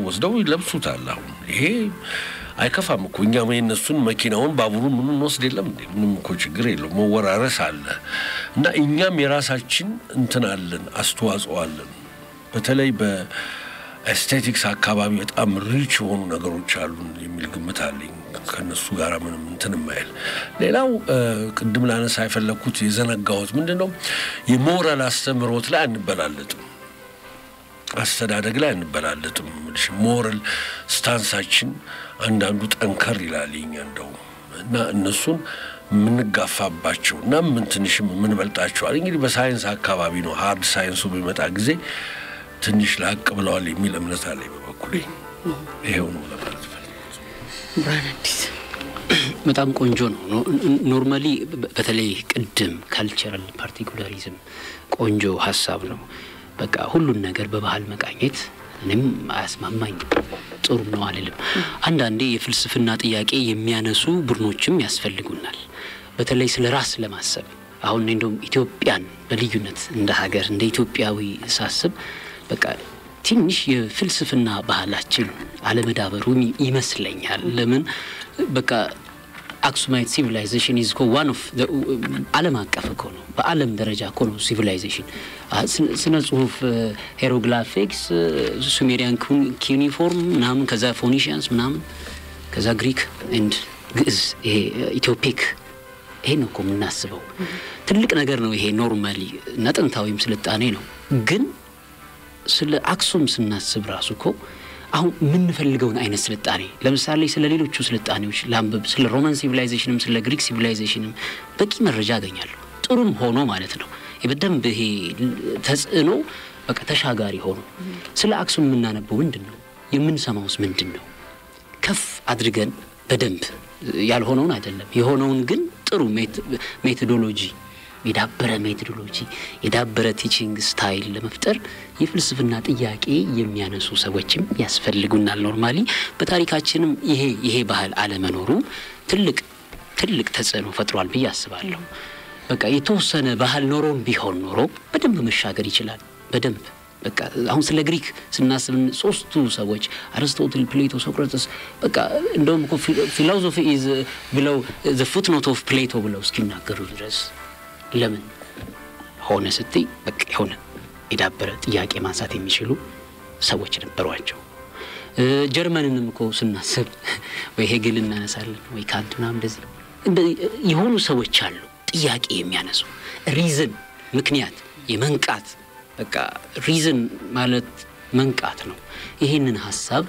Speaker 2: ወስደው ይለብሱታል አሁን ይሄ አይከፋም እኮ እኛ የነሱን መኪናውን ባቡሩን ምኑን ወስድ የለም እንዴ ምንም እኮ ችግር የለው መወራረስ አለ እና እኛም የራሳችን እንትን አለን አስተዋጽኦ አለን በተለይ በኤስቴቲክስ አካባቢ በጣም ሪች የሆኑ ነገሮች አሉ የሚል ግምት አለኝ ከነሱ ጋር ምንም እንትን የማይል ሌላው ቅድም ላነሳ የፈለኩት የዘነጋሁት ምንድነው የሞራል አስተምሮት ላይ አንበላለጥም አስተዳደግ ላይ አንበላለጥም ሞራል ስታንሳችን አንዳንዱ ጠንከር ይላል እንደው እና እነሱን ምንጋፋባቸው እና ምን ትንሽም ምን በልጣቸው እንግዲህ በሳይንስ አካባቢ ነው ሃርድ ሳይንሱ በመጣ ጊዜ ትንሽ ላቅ ብለዋል የሚል እምነት አለኝ በበኩሌ ይሄው ነው ለማለት ፈልጌ
Speaker 3: ብራንዲስ በጣም ቆንጆ ነው ኖርማሊ በተለይ ቅድም ካልቸራል ፓርቲኩላሪዝም ቆንጆ ሐሳብ ነው በቃ ሁሉን ነገር በባህል መቃኘት እኔም አያስማማኝ ጥሩ ነው አይደለም አንዳንዴ የፍልስፍና ጥያቄ የሚያነሱ ቡድኖችም ያስፈልጉናል በተለይ ስለ ራስ ለማሰብ አሁን እንደውም ኢትዮጵያን በልዩነት እንደ ሀገር እንደ ኢትዮጵያዊ ሳስብ በቃ ትንሽ የፍልስፍና ባህላችን አለመዳበሩ ይመስለኛል ለምን በቃ Aksumite civilization is one of the ዓለም አቀፍ እኮ ነው በዓለም ደረጃ እኮ ነው civilization ስነ ጽሁፍ hieroglyphics Sumerian cuneiform ምናምን ከዛ Phoenicians ምናምን ከዛ Greek and ግዕዝ ይሄ ኢትዮፒክ ይሄ ነው እኮ የምናስበው ትልቅ ነገር ነው ይሄ ኖርማሊ እና ጥንታዊም ስልጣኔ ነው ግን ስለ አክሱም ስናስብ ራሱ እኮ አሁን ምን ፈልገውን አይነት ስልጣኔ ለምሳሌ ስለ ሌሎቹ ስልጣኔዎች ላምበብ ስለ ሮማን ሲቪላይዜሽንም ስለ ግሪክ ሲቪላይዜሽንም በቂ መረጃ አገኛለሁ ጥሩም ሆኖ ማለት ነው የበደንብ ይሄ ተጽዕኖ በቃ ተሻጋሪ ሆኖ ስለ አክሱም ምናነበው ምንድነው የምንሰማውስ ምንድነው ከፍ አድርገን በደንብ ያልሆነውን አይደለም የሆነውን ግን ጥሩ ሜቶዶሎጂ የዳበረ ቲቺንግ ስታይል ለመፍጠር የፍልስፍና ጥያቄ የሚያነሱ ሰዎችም ያስፈልጉናል ኖርማሊ በታሪካችንም ይሄ ባህል አለመኖሩ ትልቅ ተጽዕኖ ፈጥሯል ብዬ አስባለሁ በቃ የተወሰነ ባህል ኖሮም ቢሆን ኖሮ በደንብ መሻገር ይችላል በደንብ በቃ አሁን ስለ ግሪክ ስናስብ ሶስቱ ሰዎች አርስቶትል ፕሌቶ ሶክራተስ በቃ እንደውም ፊሎሶፊ is below the footnote of Plato ብለው እስኪናገሩ ድረስ ለምን ሆነ ስትይ በቃ ሆነ የዳበረ ጥያቄ ማንሳት የሚችሉ ሰዎች ነበሯቸው ጀርመንንም እኮ ስናስብ ወይ ሄግል እናነሳለን ወይ ካንት ምናምን እንደዚህ የሆኑ ሰዎች አሉ ጥያቄ የሚያነሱ ሪዝን ምክንያት የመንቃት በቃ ሪዝን ማለት መንቃት ነው ይሄንን ሐሳብ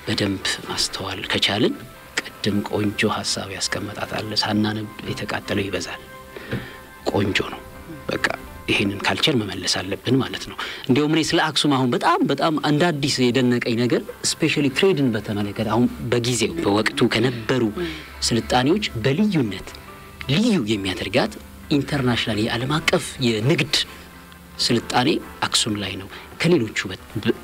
Speaker 3: በደንብ ማስተዋል ከቻልን ቀድም ቆንጆ ሐሳብ ያስቀመጣታል ሳናነብ የተቃጠለው ይበዛል ቆንጆ ነው በቃ ይሄንን ካልቸር መመለስ አለብን ማለት ነው እንዲያውም እኔ ስለ አክሱም አሁን በጣም አንድ አዲስ የደነቀኝ ነገር ስፔሻሊ ትሬድን በተመለከተ አሁን በጊዜው በወቅቱ ከነበሩ ስልጣኔዎች በልዩነት ልዩ የሚያደርጋት ኢንተርናሽናል የዓለም አቀፍ የንግድ ስልጣኔ አክሱም ላይ ነው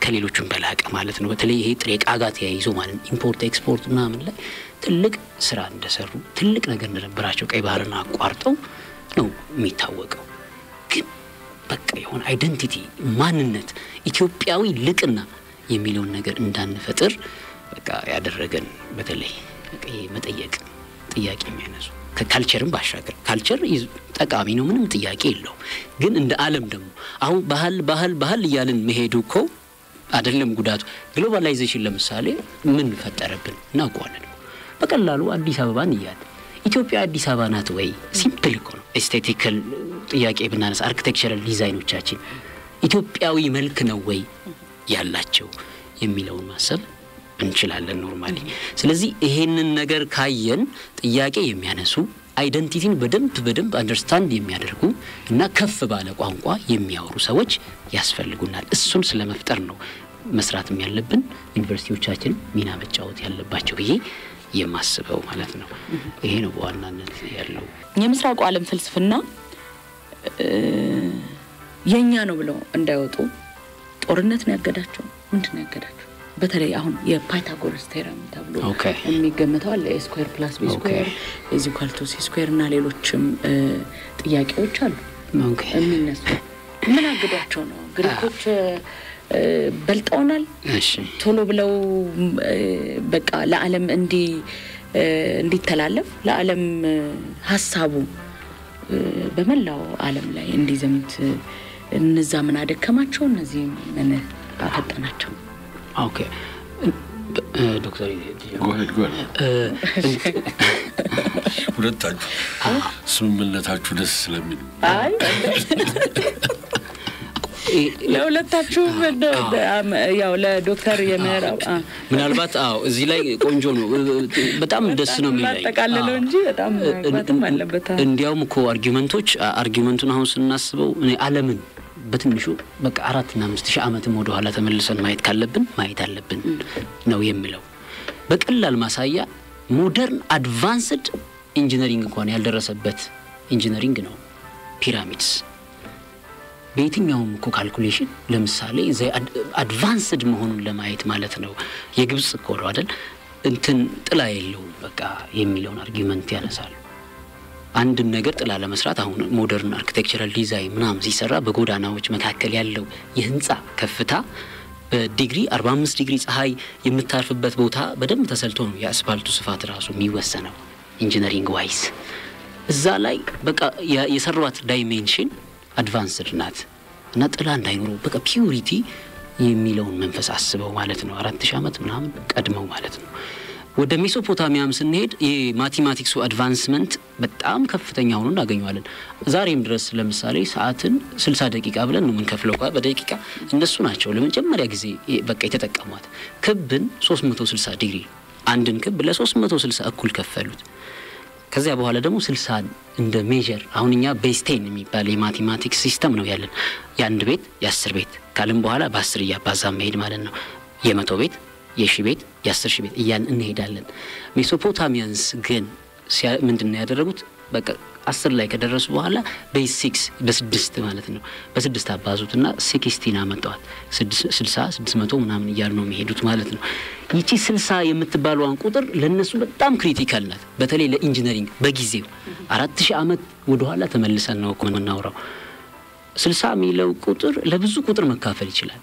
Speaker 3: ከሌሎቹም በላቀ ማለት ነው በተለይ ይሄ ጥሬ ዕቃ ጋር ተያይዞ ማለት ኢምፖርት ኤክስፖርት ምናምን ላይ ትልቅ ስራ እንደሰሩ ትልቅ ነገር እንደነበራቸው ቀይ ባህርን አቋርጠው ነው የሚታወቀው ግን በቃ የሆነ አይደንቲቲ ማንነት ኢትዮጵያዊ ልቅና የሚለውን ነገር እንዳንፈጥር በቃ ያደረገን በተለይ በቃ መጠየቅ ጥያቄ የሚያነሱ ከካልቸርም ባሻገር ካልቸር ጠቃሚ ነው ምንም ጥያቄ የለው ግን እንደ ዓለም ደግሞ አሁን ባህል እያልን መሄዱ እኮ አይደለም ጉዳቱ ግሎባላይዜሽን ለምሳሌ ምን ፈጠረብን እናውቀዋለን በቀላሉ አዲስ አበባን ይያል ኢትዮጵያ አዲስ አበባ ናት ወይ ሲምፕል እኮ ነው ኤስቴቲካል ጥያቄ ብናነሳ አርኪቴክቸራል ዲዛይኖቻችን ኢትዮጵያዊ መልክ ነው ወይ ያላቸው የሚለውን ማሰብ እንችላለን ኖርማሊ ስለዚህ ይሄንን ነገር ካየን ጥያቄ የሚያነሱ አይደንቲቲን በደንብ አንደርስታንድ የሚያደርጉ እና ከፍ ባለ ቋንቋ የሚያወሩ ሰዎች ያስፈልጉናል እሱን ስለመፍጠር ነው መስራትም ያለብን ዩኒቨርሲቲዎቻችን ሚና መጫወት ያለባቸው ይሄ የማስበው ማለት ነው ይሄ ነው በዋናነት ያለው
Speaker 1: የምስራቁ ዓለም ፍልስፍና የኛ ነው ብለው እንዳይወጡ ጦርነት ነው ያገዳቸው ምንድነው ያገዳቸው በተለይ አሁን የፓይታጎረስ ቴረም ተብሎ የሚገመተው አለ ስኩዌር + b ስኩዌር = c ስኩዌር እና ሌሎችም ጥያቄዎች አሉ የሚነሱ ምን አገዳቸው ነው ግሪኮች በልጠውናል ቶሎ ብለው በቃ ለዓለም እንዲተላለፍ ለዓለም ሐሳቡ በመላው ዓለም ላይ እንዲዘምት እነዛ ምን አደከማቸው እነዚህ ምን አፈጠናቸው
Speaker 3: ኦኬ ዶክተር
Speaker 2: ሁለታችሁ ስምምነታችሁ ደስ ስለሚል
Speaker 1: አይ ለሁለታችሁ ያው ለዶክተር የመራው
Speaker 3: ምናልባት እዚህ ላይ ቆንጆ ነው በጣም ደስ ነው የሚለኝ
Speaker 1: ተቃለለው እንጂ በጣም ማጥም አለበት
Speaker 3: እንዲያውም እኮ አርጊውመንቱን አሁን ስናስበው እኔ ዓለምን በትንሹ በቃ 4 እና 5 ሺህ ዓመትም ወደ ኋላ ተመልሰን ማየት ካለብን ማየት አለብን ነው የሚለው በቀላል ማሳያ ሞደርን አድቫንስድ ኢንጂነሪንግ እንኳን ያልደረሰበት ኢንጂነሪንግ ነው ፒራሚድስ በየትኛውም ካልኩሌሽን ለምሳሌ ዘ አድቫንስድ መሆኑን ለማየት ማለት ነው የግብጽ እኮ ነው አይደል እንትን ጥላ የለው በቃ የሚለውን አርጊውመንት ያነሳሉ አንድ ነገር ጥላ ለመስራት አሁን ሞደርን አርኪቴክቸራል ዲዛይን ምናምን ሲሰራ በጎዳናዎች መካከል ያለው የህንጻ ከፍታ በዲግሪ 45 ዲግሪ ፀሐይ የምታርፍበት ቦታ በደንብ ተሰልቶ ነው የአስፋልቱ ስፋት ራሱ የሚወሰነው ኢንጂነሪንግ ዋይስ እዛ ላይ በቃ የሰሯት ዳይሜንሽን አድቫንስድ ናት እና ጥላ እንዳይኖር በቃ ፒዩሪቲ የሚለውን መንፈስ አስበው ማለት ነው 4000 ዓመት ምናምን ቀድመው ማለት ነው ወደ ሜሶፖታሚያም ስንሄድ የማቴማቲክሱ አድቫንስመንት በጣም ከፍተኛ ሆኖ እናገኘዋለን ዛሬም ድረስ ለምሳሌ ሰዓትን 60 ደቂቃ ብለን ነው የምንከፍለው በደቂቃ እነሱ ናቸው ለመጀመሪያ ጊዜ በቃ የተጠቀሙት ክብን 360 ዲግሪ አንድን ክብ ለ360 እኩል ከፈሉት ከዚያ በኋላ ደግሞ 60 እንደ ሜጀር አሁንኛ ቤስቴን የሚባል የማቴማቲክስ ሲስተም ነው ያለን የአንድ ቤት የ10 ቤት ካለም በኋላ በ10 ያባዛ መሄድ ማለት ነው የ100 ቤት የ10 ቤት የ10 ቤት እያን እንሄዳለን ሜሶፖታሚያንስ ግን ምንድነው ያደረጉት በቃ 10 ላይ ከደረሱ በኋላ ቤስ6 በ6 ማለት ነው በ6 አባዙትና 16 አመጣዋል 60 600 ምናምን እያሉ ነው የሚሄዱት ማለት ነው ይቺ 60 የምትባለዋን ቁጥር ለነሱ በጣም ክሪቲካል ናት በተለይ ለኢንጂነሪንግ በጊዜው 4000 አመት ወደ ኋላ ተመልሰን ነው ቆመናውራው 60 ሚለው ቁጥር ለብዙ ቁጥር መካፈል ይችላል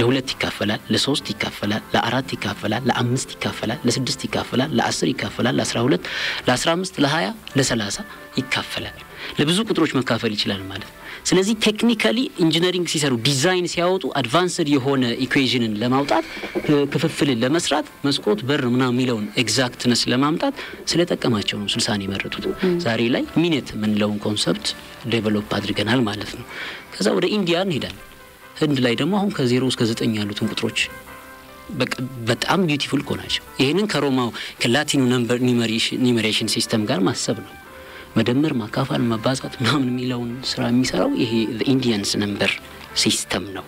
Speaker 3: ለ2 ይካፈላል ለ3 ይካፈላል ለ4 ይካፈላል ለ5 ይካፈላል ለ6 ይካፈላል ለ10 ይካፈላል ለ12 ለ15 ለ20 ለ30 ይካፈላል ለብዙ ቁጥሮች መካፈል ይችላል ማለት ስለዚህ ቴክኒካሊ ኢንጂነሪንግ ሲሰሩ ዲዛይን ሲያወጡ አድቫንስድ የሆነ ኢኩዌሽንን ለማውጣት ክፍፍልን ለመስራት መስኮት በር ምናምን ሚለውን ኤግዛክትነስ ለማምጣት ስለተጠቀማቸው ነው 60 የመረጡት ዛሬ ላይ ሚኒት ምንለውን ኮንሰፕት ዴቨሎፕ አድርገናል ማለት ነው ከዛ ወደ ኢንዲያ እንሄዳለን ህንድ ላይ ደግሞ አሁን ከ0 እስከ 9 ያሉትን ቁጥሮች በጣም ቢዩቲፉል ናቸው ይሄንን ከሮማው ከላቲኑ ነምበር ኒሜሬሽን ሲስተም ጋር ማሰብ ነው መደመር ማካፈል መባዛት ምናምን የሚለውን ስራ የሚሰራው ይሄ the Indians number system ነው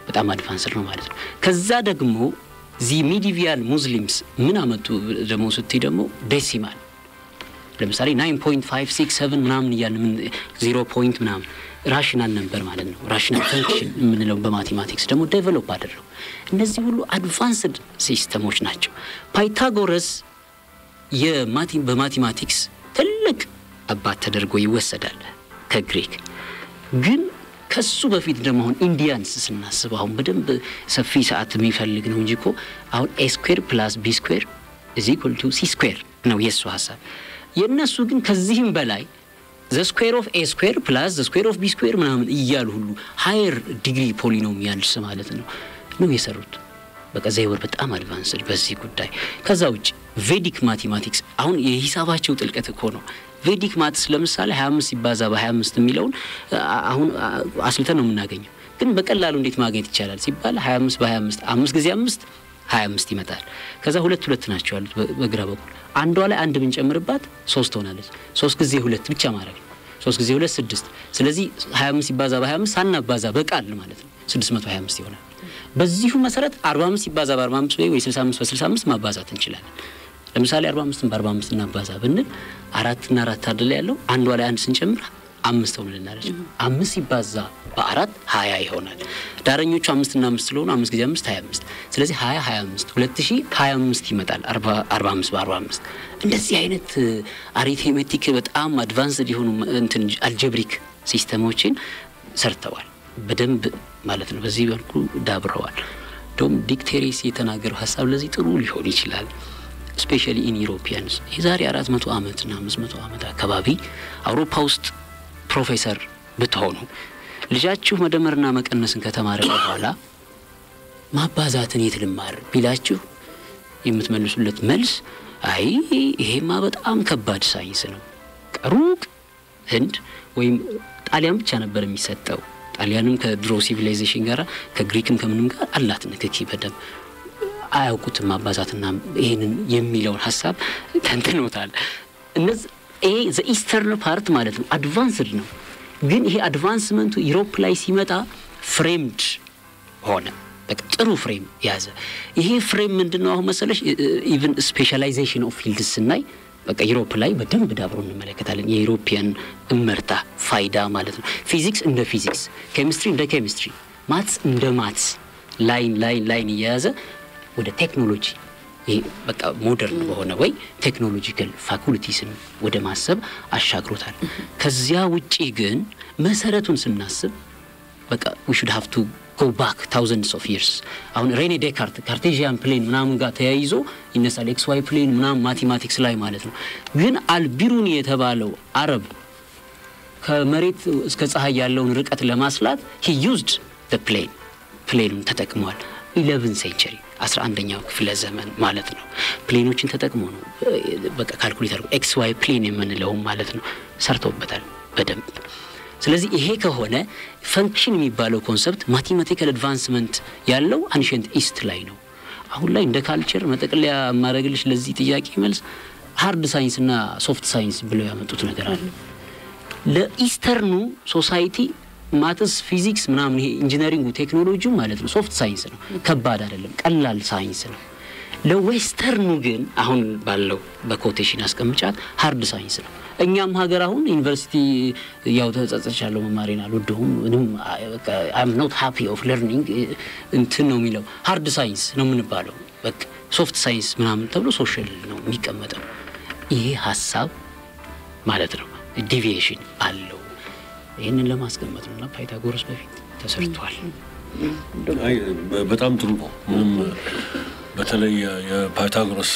Speaker 3: በጣም አድቫንስድ ነው ማለት ነው ከዛ ደግሞ ሚዲቪያል ሙስሊምስ ምን አመጡ ደግሞ ስትይ ደግሞ ዴሲማል ለምሳሌ 9.567 ምናምን ያንን 0 ፖይንት ምናምን ራሽናል ነምበር ማለት ነው ራሽናል ፈንክሽን ምንለው በማቴማቲክስ ደግሞ ዴቨሎፕ አደረገው እነዚህ ሁሉ አድቫንስድ ሲስተሞች ናቸው ፓይታጎረስ በማቴማቲክስ ትልቅ አባት ተደርጎ ይወሰዳል ከግሪክ ግን ከሱ በፊት ደግሞ አሁን ኢንዲያንስ ስናስብ አሁን በደንብ ሰፊ ሰዓት የሚፈልግ ነው እንጂ እኮ አሁን a² + b² = c² ነው የሱ ሐሳብ የነሱ ግን ከዚህም በላይ the square of a square plus the square of b square ምናምን እያሉ ሁሉ higher degree polynomials ማለት ነው የሰሩት በቃ ዘይወር በጣም አድቫንስድ በዚህ ጉዳይ ከዛ ውጪ ቬዲክ ማቴማቲክስ አሁን የሂሳባቸው ጥልቀት እኮ ነው ቬዲክ ማትስ ለምሳሌ 25 ይባዛ በ25 የሚለውን አሁን አስልተን ነው የምናገኘው ግን በቀላሉ እንዴት ማግኘት ይቻላል ሲባል 25 በ25 5 ጊዜ 5 25 ይመጣል ከዛ ሁለት ናቸው ያሉት በግራ በኩል አንዷ ላይ አንድ ብንጨምርባት 3 ሆናለች 3 ጊዜ 2 ብቻ ማለት ነው 3 ጊዜ 2 6 ስለዚህ 25 ይባዛ በ25 ሳናባዛ በቃል ማለት ነው 625 ይሆናል በዚሁ መሰረት 45 ይባዛ በ45 ወይ 65 በ65 ማባዛት እንችላለን ለምሳሌ 45 በ45 እናባዛ ብንል 4 እና 4 አይደል ያለው አንዷ ላይ አንድ ስንጨምር 5 ሆነልናለች 5 ይባዛ በ4 20 ይሆናል ዳረኞቹ 5 እና 5 ስለሆኑ 5 ጊዜ 5 25 ስለዚህ 20 25 2025 ይመጣል 45 በ45 እንደዚህ አይነት አሪትሜቲክ በጣም አድቫንስድ የሆኑ እንትን አልጀብሪክ ሲስተሞችን ሰርተዋል በደንብ ማለት ነው በዚህ መልኩ ዳብረዋል ዶም ዲክቴሪስ የተናገረው ሐሳብ ለዚህ ጥሩ ሊሆን ይችላል especially in Europeans የዛሬ 400 ዓመት እና 500 ዓመት አካባቢ አውሮፓ ውስጥ ፕሮፌሰር ብትሆኑ ልጃችሁ መደመርና መቀነስን ከተማረ በኋላ ማባዛትን የትልማር ቢላችሁ የምትመልሱለት መልስ አይ ይሄማ በጣም ከባድ ሳይንስ ነው ቀሩቅ ህንድ ወይም ጣሊያን ብቻ ነበር የሚሰጠው ጣሊያንም ከድሮ ሲቪላይዜሽን ጋር ከግሪክም ከምንም ጋር አላት ንክኪ በደም አያውቁትም ማባዛትና ይሄንን የሚለውን ሐሳብ ተንተኖታል እነዚህ ይሄ the eastern part ማለት ነው አድቫንስድ ነው ግን ይሄ አድቫንስመንቱ ዩሮፕ ላይ ሲመጣ ፍሬምድ ሆነ በቃ ጥሩ ፍሬም ያዘ ይሄ ፍሬም ምንድነው አሁን መሰለሽ even specialization of fields ስናይ በቃ ዩሮፕ ላይ በደንብ ዳብሮ እንመለከታለን የዩሮፒያን እመርታ ፋይዳ ማለት ነው ፊዚክስ እንደ ፊዚክስ ኬሚስትሪ እንደ ኬሚስትሪ ማትስ እንደ ማትስ ላይን ያዘ ወደ ቴክኖሎጂ ይሄ በቃ ሞደርን በሆነ ወይ ቴክኖሎጂካል ፋኩልቲስን ወደ ማሰብ አሻግሮታል ከዚያ ውጪ ግን መሰረቱን ስናስብ በቃ we should have to go back thousands of years አሁን ሬኔ ዴካርት ካርቴዥያን ፕሌን ምናምን ጋር ተያይዞ ይነሳል ኤክስ ዋይ ፕሌን ምናምን ማቴማቲክስ ላይ ማለት ነው ግን አልቢሩኒ የተባለው አረብ ከመሬት እስከ ፀሐይ ያለውን ርቀት ለማስላት he used the ፕሌኑን ተጠቅሟል 11th century 11ኛው ክፍለ ዘመን ማለት ነው ፕሌኖችን ተጠቅሞ ነው በቃ ካልኩሌተር ኤክስ ዋይ ፕሌን የምንለው ማለት ነው ሰርቶበታል በደንብ ስለዚህ ይሄ ከሆነ ፈንክሽን የሚባለው ኮንሰፕት ማቴማቲካል አድቫንስመንት ያለው አንሸንት ኢስት ላይ ነው አሁን ላይ እንደ ካልቸር መጠቅለያ ማረግልሽ ለዚህ ጥያቄ መልስ ሃርድ ሳይንስ እና ሶፍት ሳይንስ ብለው ያመጡት ነገር አለ ለኢስተርኑ ሶሳይቲ ማትስ ፊዚክስ ምናምን ይሄ ኢንጂነሪንግ ቴክኖሎጂ ማለት ነው ሶፍት ሳይንስ ነው ከባድ አይደለም ቀላል ሳይንስ ነው ለዌስተርኑ ግን አሁን ባለው በኮቴሽን አስቀምጫት ሃርድ ሳይንስ ነው እኛም ሀገር አሁን ዩኒቨርሲቲ ያው ተጸጸቻለሁ መማሪና አልወደውም ምንም በቃ I'm not happy of learning እንትን ነው የሚለው ሃርድ ሳይንስ ነው የምንባለው በቃ ሶፍት ሳይንስ ምናምን ተብሎ ሶሻል ነው የሚቀመጠው ይሄ ሐሳብ ማለት ነው ዲቪዬሽን አለው ይሄንን ለማስቀመጥ ነውና ፓይታጎረስ በፊት ተሰርቷል
Speaker 2: አይ በጣም ጥሩ ምንም በተለይ የፓይታጎረስ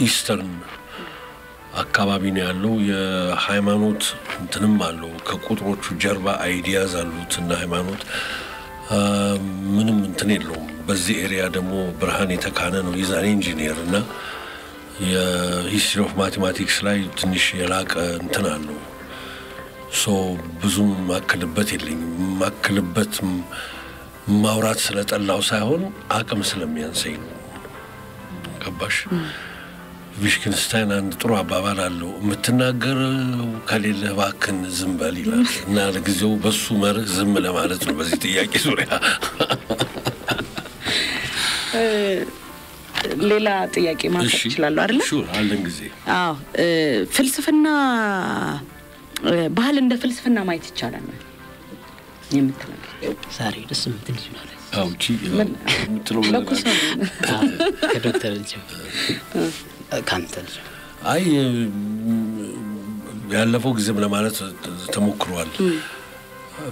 Speaker 2: ኢስተርን አካባቢ ነው ያለው የሃይማኖት እንትንም አለው ከቁጥሮቹ ጀርባ አይዲያዝ አሉትና ሃይማኖት ምንም እንትን የለውም በዚህ ኤሪያ ደግሞ ብርሃን የተካነ ነው ይዛኔ ኢንጂነር እና የሂስትሪ ኦፍ ማቴማቲክስ ላይ ትንሽ የላቀ እንትን አለው ሶ ብዙም ማከለበት የለኝም ማከለበት ማውራት ስለጠላው ሳይሆን አቅም ስለሚያንሰኝ ነው ገባሽ ቪሽኪንስታይን አንድ ጥሩ አባባል አለው የምትናገረው ከሌለ ባክን ዝም በል ይላል እና ለጊዜው በሱ መርህ ዝም ለማለት ነው በዚህ ጥያቄ ዙሪያ
Speaker 1: ሌላ ጥያቄ ማንሳት ይችላል አይደል
Speaker 2: ሹር አለን ጊዜ
Speaker 1: አዎ ፍልስፍና ባህል እንደ ፍልስፍና ማየት ይቻላል የምትለው
Speaker 3: ዛሬ ደስ የምትል ይችላል
Speaker 2: አውጪ ምትለው
Speaker 3: ከዶክተር ልጅ ካንተል
Speaker 2: አይ ያለፈው ጊዜም ለማለት ተሞክሯል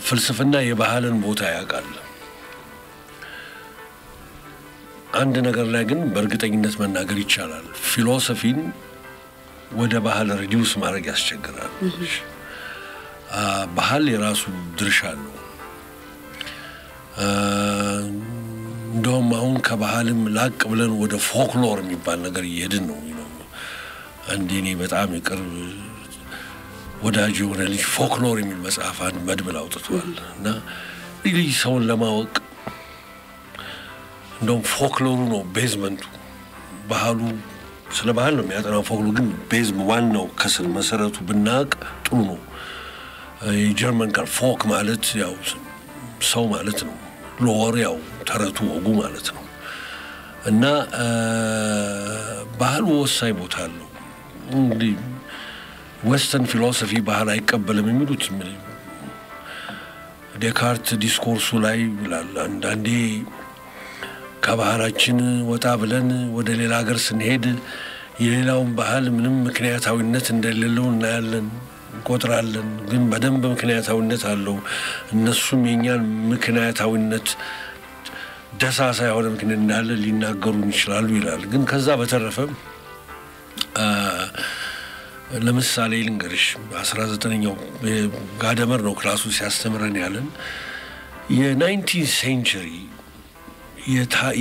Speaker 2: ፍልስፍና የባህልን ቦታ ያውቃል አንድ ነገር ላይ ግን በእርግጠኝነት መናገር ይቻላል ፊሎሶፊን ወደ ባህል ሪዲዩስ ማድረግ ያስቸግራል ባህል የራሱ ድርሻ አለው እንደውም አሁን ከባህልም ላቅ ብለን ወደ ፎክሎር የሚባል ነገር እየሄድን ነው አንዴኔ በጣም ይቅርብ ወዳጅ የሆነ ልጅ ፎክሎር የሚል መጽሐፍ አንድ መድብል አውጥቷል እና ልጅ ሰውን ለማወቅ እንደውም ፎክሎሩ ነው ቤዝመንቱ ባህሉ ስለ ባህል ነው የሚያጠናው ፎክሎር ግን ቤዝም ዋናው ከስር መሰረቱ ብናቅ ጥሩ ነው የጀርመን ቃል ፎክ ማለት ያው ሰው ማለት ነው ሎር ያው ተረቱ ወጉ ማለት ነው እና ባህል ወሳኝ ቦታ አለው እንግዲህ ዌስተርን ፊሎሶፊ ባህል አይቀበልም የሚሉት ዴካርት ዲስኮርሱ ላይ ይላል አንዳንዴ ከባህላችን ወጣ ብለን ወደ ሌላ ሀገር ስንሄድ የሌላውን ባህል ምንም ምክንያታዊነት እንደሌለው እናያለን እንቆጥራለን ግን በደንብ ምክንያታዊነት አለው እነሱም የኛን ምክንያታዊነት ደሳሳ የሆነ ምክንያት እንዳለ ሊናገሩን ይችላሉ ይላል ግን ከዛ በተረፈ ለምሳሌ ልንገርሽ 19ኛው ጋደመር ነው ክላሱ ሲያስተምረን ያለን የ19th century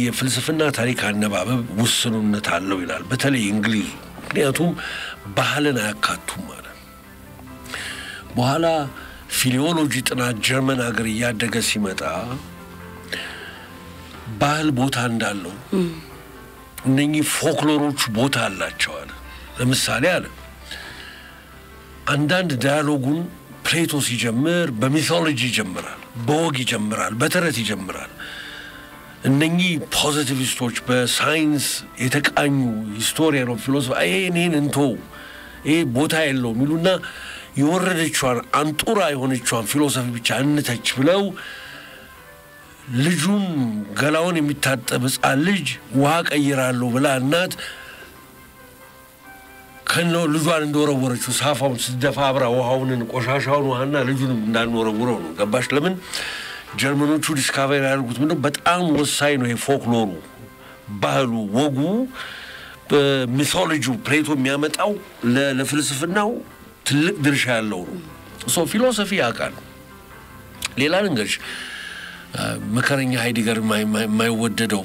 Speaker 2: የፍልስፍና ታሪክ አነባበብ ውስኑነት አለው ይላል በተለይ እንግሊዙ ምክንያቱም ባህልን አያካቱም ማለት በኋላ ፊሊዮሎጂ ጥናት ጀርመን ሀገር እያደገ ሲመጣ ባህል ቦታ እንዳለው እነኚህ ፎክሎሮች ቦታ አላቸው አለ ለምሳሌ አለ አንዳንድ ዳያሎጉን ፕሌቶ ሲጀምር በሚቶሎጂ ይጀምራል በወግ ይጀምራል በተረት ይጀምራል እነኚህ ፖዚቲቪስቶች በሳይንስ የተቃኙ ሂስቶሪያን ኦፍ ፊሎሶፊ ይሄን እንቶ ይሄ ቦታ የለው ሚሉና የወረደችዋን አንጡራ የሆነችዋን ፊሎሶፊ ብቻ እንተች ብለው ልጁን ገላውን የሚታጠብ ሕፃን ልጅ ውሃ ቀይራለሁ ብላ እናት ከነው ልጇን እንደወረወረችው ሳፋውን ስትደፋ አብራ ውሃውን ቆሻሻውን ውሃና ልጁን እንዳንወረውረው ነው ገባሽ ለምን ጀርመኖቹ ዲስካቨሪ ያደርጉት ምንድነው በጣም ወሳኝ ነው የፎክሎሩ ባህሉ ወጉ በሚቶሎጂው ፕሌቶ የሚያመጣው ለፍልስፍናው ትልቅ ድርሻ ያለው ነው ሶ ፊሎሶፊ ያቃል ሌላ እንግዲህ መከረኛ ሃይዲገር ማይወደደው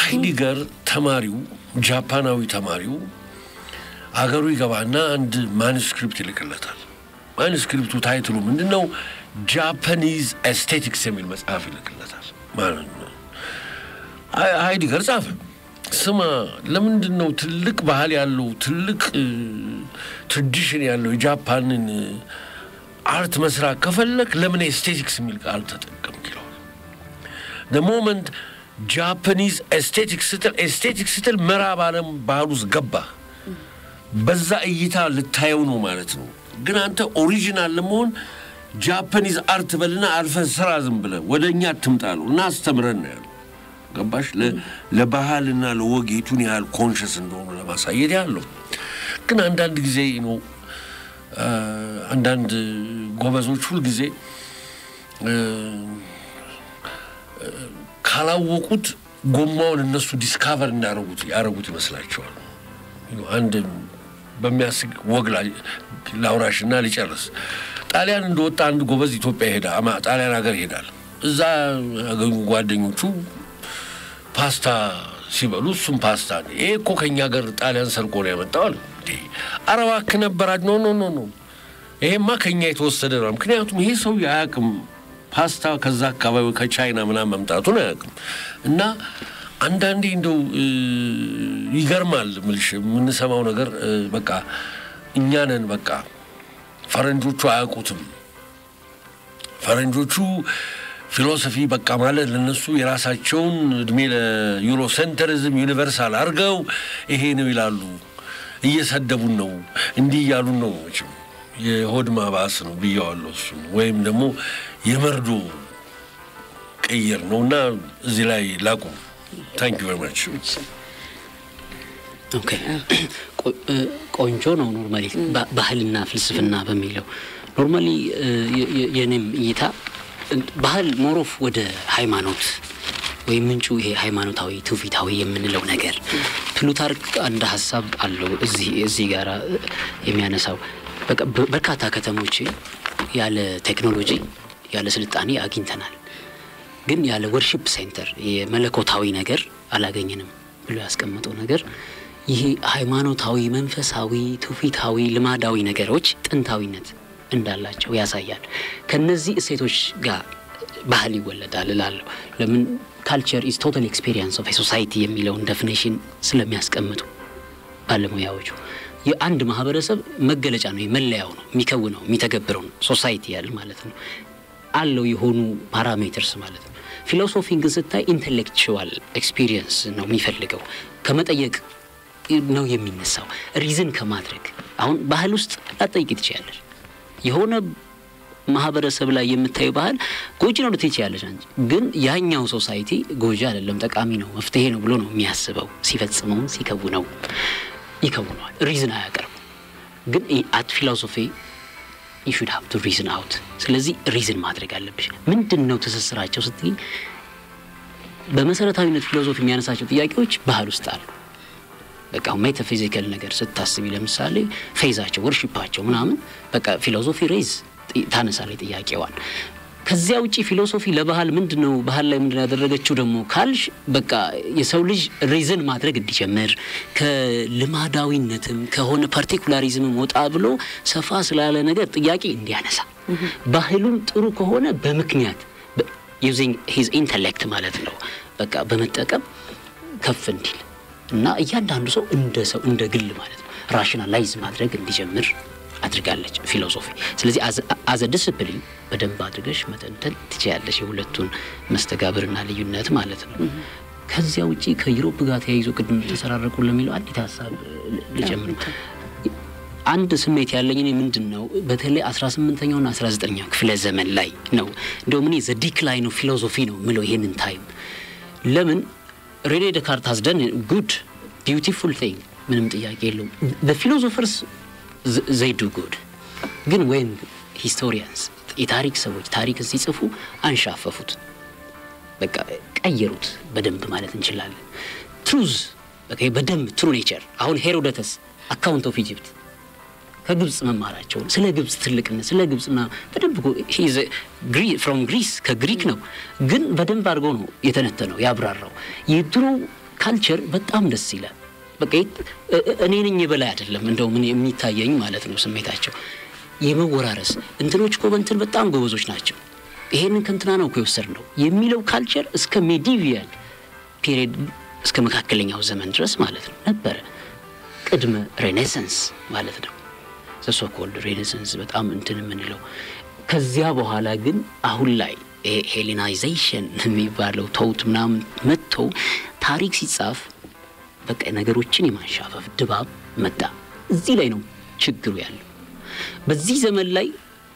Speaker 2: ሃይዲገር ተማሪው ጃፓናዊ ተማሪው አገሩ ይገባና አንድ ማኑስክሪፕት ይልክለታል ማኑስክሪፕቱ ታይትሉ ምንድነው ጃፓኒዝ ኤስቴቲክስ የሚል መጽሐፍ ይልክለታል ማለት ነው ሃይዲገር ጻፈ ስማ ለምንድነው ትልቅ ባህል ያለው ትልቅ ትራዲሽን ያለው የጃፓንን አርት መስራት ከፈለክ ለምን ኤስቴቲክስ የሚል ቃል ተጠቀምክ ይላል the moment Japanese aesthetics ስትል ምዕራብ ዓለም ባህል ውስጥ ገባ በዛ እይታ ልታየው ነው ማለት ነው ግን አንተ ኦሪጂናል ለመሆን ጃፓኒዝ አርት በልና አልፈን ስራ ዝም ብለ ወደኛ አትምጣሉ እና አስተምረን ነው ገባሽ ለባህልና ለወጌቱን ያህል ኮንሽስ እንደሆነ ለማሳየት ያለው ግን አንዳንድ ጊዜ ነው አንዳንድ ጎበዞች ሁሉ ጊዜ ካላወቁት ጎማውን እነሱ ዲስካቨር ያረጉት ይመስላቸዋል አንድ በሚያስቅ ወግ ላይ ላውራሽና ሊጨርስ ጣሊያን እንደወጣ አንድ ጎበዝ ኢትዮጵያ ሄዳ ጣሊያን ሀገር ይሄዳል እዛ አገኙ ጓደኞቹ ፓስታ ሲበሉ እሱም ፓስታ ይሄ እኮ ከኛ ሀገር ጣሊያን ሰርቆ ነው ያመጣው አረባክ ነበራጅ ኖ ይሄማ ከኛ የተወሰደ ነው ምክንያቱም ይሄ ሰው ያያቅም ፓስታ ከዛ አካባቢ ከቻይና ምናምን መምጣቱን አያቅም እና አንዳንዴ እንደው ይገርማል ምልሽ ምን ሰማው ነገር በቃ እኛ ነን በቃ ፈረንጆቹ አያውቁትም ፈረንጆቹ ፊሎሶፊ በቃ ማለት ለነሱ የራሳቸውን እድሜ ለዩሮሴንትሪዝም ዩኒቨርሳል አርገው ይሄ ነው ይላሉ እየሰደቡን ነው እንዲህ ያሉ ነው የሆድ ማባስ ነው ቢያዋለው እሱ ወይም ደግሞ የመርዶ ቀየር ነውና እዚህ ላይ ላቁ thank you very much
Speaker 3: okay ቆንጆ ነው ኖርማሊ ባህልና ፍልስፍና በሚለው ኖርማሊ የኔም እይታ ባህል ሞሮፍ ወደ ሃይማኖት ወይ ምንጩ ይሄ ሃይማኖታዊ ትውፊታዊ የምንለው ነገር ፕሉታርክ አንድ ሐሳብ አለው እዚህ ጋር የሚያነሳው በርካታ ከተሞች ያለ ቴክኖሎጂ ያለ ስልጣኔ አግኝተናል ግን ያለ ወርሺፕ ሴንተር የመለኮታዊ ነገር አላገኘንም ብሎ ያስቀመጠው ነገር ይሄ ሃይማኖታዊ መንፈሳዊ ትውፊታዊ ልማዳዊ ነገሮች ጥንታዊነት እንዳላቸው ያሳያል ከነዚህ እሴቶች ጋር ባህል ይወለዳል እላለሁ ለምን culture is total experience of a society የሚለውን definition ስለሚያስቀምጡ ባለሙያዎቹ የአንድ ማህበረሰብ መገለጫ ነው የመለያው ነው የሚከውነው የሚተገብረው ሶሳይቲ ያለ ማለት ነው አለው የሆኑ ፓራሜትርስ ማለት ነው ፊሎሶፊ ግን ስታይ ኢንተሌክቹዋል ኤክስፒሪየንስ ነው የሚፈልገው ከመጠየቅ ነው የሚነሳው ሪዝን ከማድረግ አሁን ባህል ውስጥ አጠይቅ ትችያለሽ የሆነ ማህበረሰብ ላይ የምታዩ ባህል ጎጂ ነው ልትይቻለሽ አንቺ ግን ያኛው ሶሳይቲ ጎጂ አይደለም ጠቃሚ ነው መፍትሄ ነው ብሎ ነው የሚያስበው ሲፈጽመው ሲከውነው ይከውነዋል ሪዝን አያቀርብ ግን አት ፊሎሶፊ you should have to reason out ስለዚህ ሪዝን ማድረግ አለብሽ ምንድነው ተሰስራቸው ስትይ በመሰረታዊነት ፊሎሶፊ የሚያነሳቸው ጥያቄዎች ባህል ውስጥ አሉ በቃ ሜታፊዚካል ነገር ስታስቢ ለምሳሌ ፌዛቸው ወርሺፓቸው ምናምን በቃ ፊሎሶፊ ሬዝ ታነሳለች ጥያቄዋን ከዚያ ውጪ ፊሎሶፊ ለባህል ምንድነው ባህል ላይ ምንድነው ያደረገችው ደግሞ ካልሽ በቃ የሰው ልጅ ሪዝን ማድረግ እንዲጀምር ከልማዳዊነትም ከሆነ ፓርቲኩላሪዝም ወጣ ብሎ ሰፋ ስላለ ነገር ጥያቄ እንዲያነሳ ባህሉን ጥሩ ከሆነ በምክንያት using his intellect ማለት ነው በቃ በመጠቀም ከፍ እንዲል እና እያንዳንዱ ሰው እንደ ግል ማለት ነው ራሽናላይዝ ማድረግ እንዲጀምር አድርጋለች ፊሎሶፊ ስለዚህ as a discipline በደንብ አድርገሽ መተንተን ትችያለሽ የሁለቱን መስተጋብርና ልዩነት ማለት ነው ከዚያ ውጪ ከዩሮፕ ጋር ተያይዞ ቅድም ተሰራረቁ ለሚለው አዲስ ሐሳብ ልጀምር አንድ ስሜት ያለኝ እኔ ምንድነው በተለይ 18ኛው እና 19ኛው ክፍለ ዘመን ላይ ነው እንደውም እኔ the decline of philosophy ነው ምለው ይሄንን ታይም ለምን ሬኔ ዴካርት has done a good beautiful thing ምንም ጥያቄ የለውም the philosophers they do good ግን when historians የታሪክ ሰዎች ታሪክ ሲጽፉ አንሻፈፉት በቃ ቀየሩት በደንብ ማለት እንችላለን truth በቃ በደንብ true nature አሁን ሄሮዶተስ account of Egypt ከግብጽ መማራቸው ስለ ግብጽ ትልቅነት ስለ ግብጽና በደንብ he is from Greece ከግሪክ ነው ግን በደንብ አድርጎ ነው የተነተነው ያብራራው የድሮ ካልቸር በጣም ደስ ይላል በቃ እኔ ነኝ የበላይ አይደለም እንደው ምን የሚታየኝ ማለት ነው ስሜታቸው የመወራረስ እንትኖች ኮበንትን በጣም ጎበዞች ናቸው ይሄንን ከንትና ነው ከወሰድነው የሚለው ካልቸር እስከ ሜዲቪያል ፒሪየድ እስከ መካከለኛው ዘመን ድረስ ማለት ነው ነበር ቅድመ ሬኔሳንስ ማለት ነው so called ሬኔሳንስ በጣም እንትን ምንለው ከዚያ በኋላ ግን አሁን ላይ ሄሌናይዜሽን የሚባለው ተውት ምናምን መጥቶ ታሪክ ሲጻፍ በቃ ነገሮችን የማንሻፈፍ ድባብ መጣ እዚህ ላይ ነው ችግሩ ያለው በዚህ ዘመን ላይ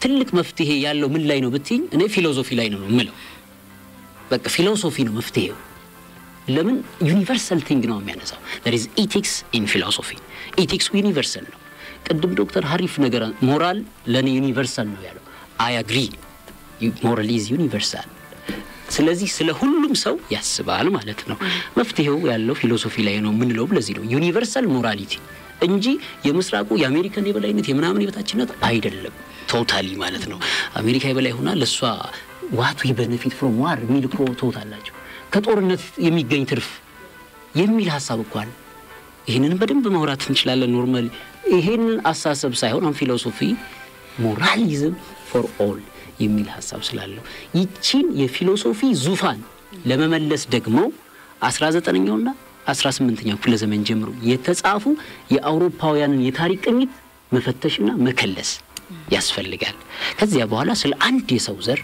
Speaker 3: ትልቅ መፍትሄ ያለው ምን ላይ ነው ብትኝ እኔ ፊሎሶፊ ላይ ነው ምለው በቃ ፊሎሶፊ ነው መፍትሄው ለምን ዩኒቨርሳል ቲንግ ነው የሚያነሳው there is ethics in philosophy ethics universal ነው ቅድም ዶክተር ሐሪፍ ነገር ሞራል ለኔ ዩኒቨርሳል ነው ያለው I agree moral is universal ስለዚህ ስለ ሁሉም ሰው ያስባል ማለት ነው መፍትሄው ያለው ፊሎሶፊ ላይ ነው ምንለው ለዚህ ነው ዩኒቨርሳል ሞራሊቲ እንጂ የምስራቁ የአሜሪካን የበላይነት የምናምን የበታችነት አይደለም ቶታሊ ማለት ነው አሜሪካ የበላይ ሆና ለሷ what we benefit from war ሚል ፕሮቶት አላቸው ከጦርነት የሚገኝ ትርፍ የሚል ሐሳብ እንኳን ይሄንን በደንብ ማውራት እንችላለን ኖርማሊ ይሄንን አሳሰብ ሳይሆን ፊሎሶፊ ሞራሊዝም for all የሚል ሐሳብ ስላለው ይቺን የፊሎሶፊ ዙፋን ለመመለስ ደግሞ 19ኛውና 18ኛው ክፍለ ዘመን ጀምሮ የተጻፉ የአውሮፓውያንን የታሪክ ቅኝት መፈተሽና መከለስ ያስፈልጋል ከዚያ በኋላ ስለ አንድ የሰው ዘር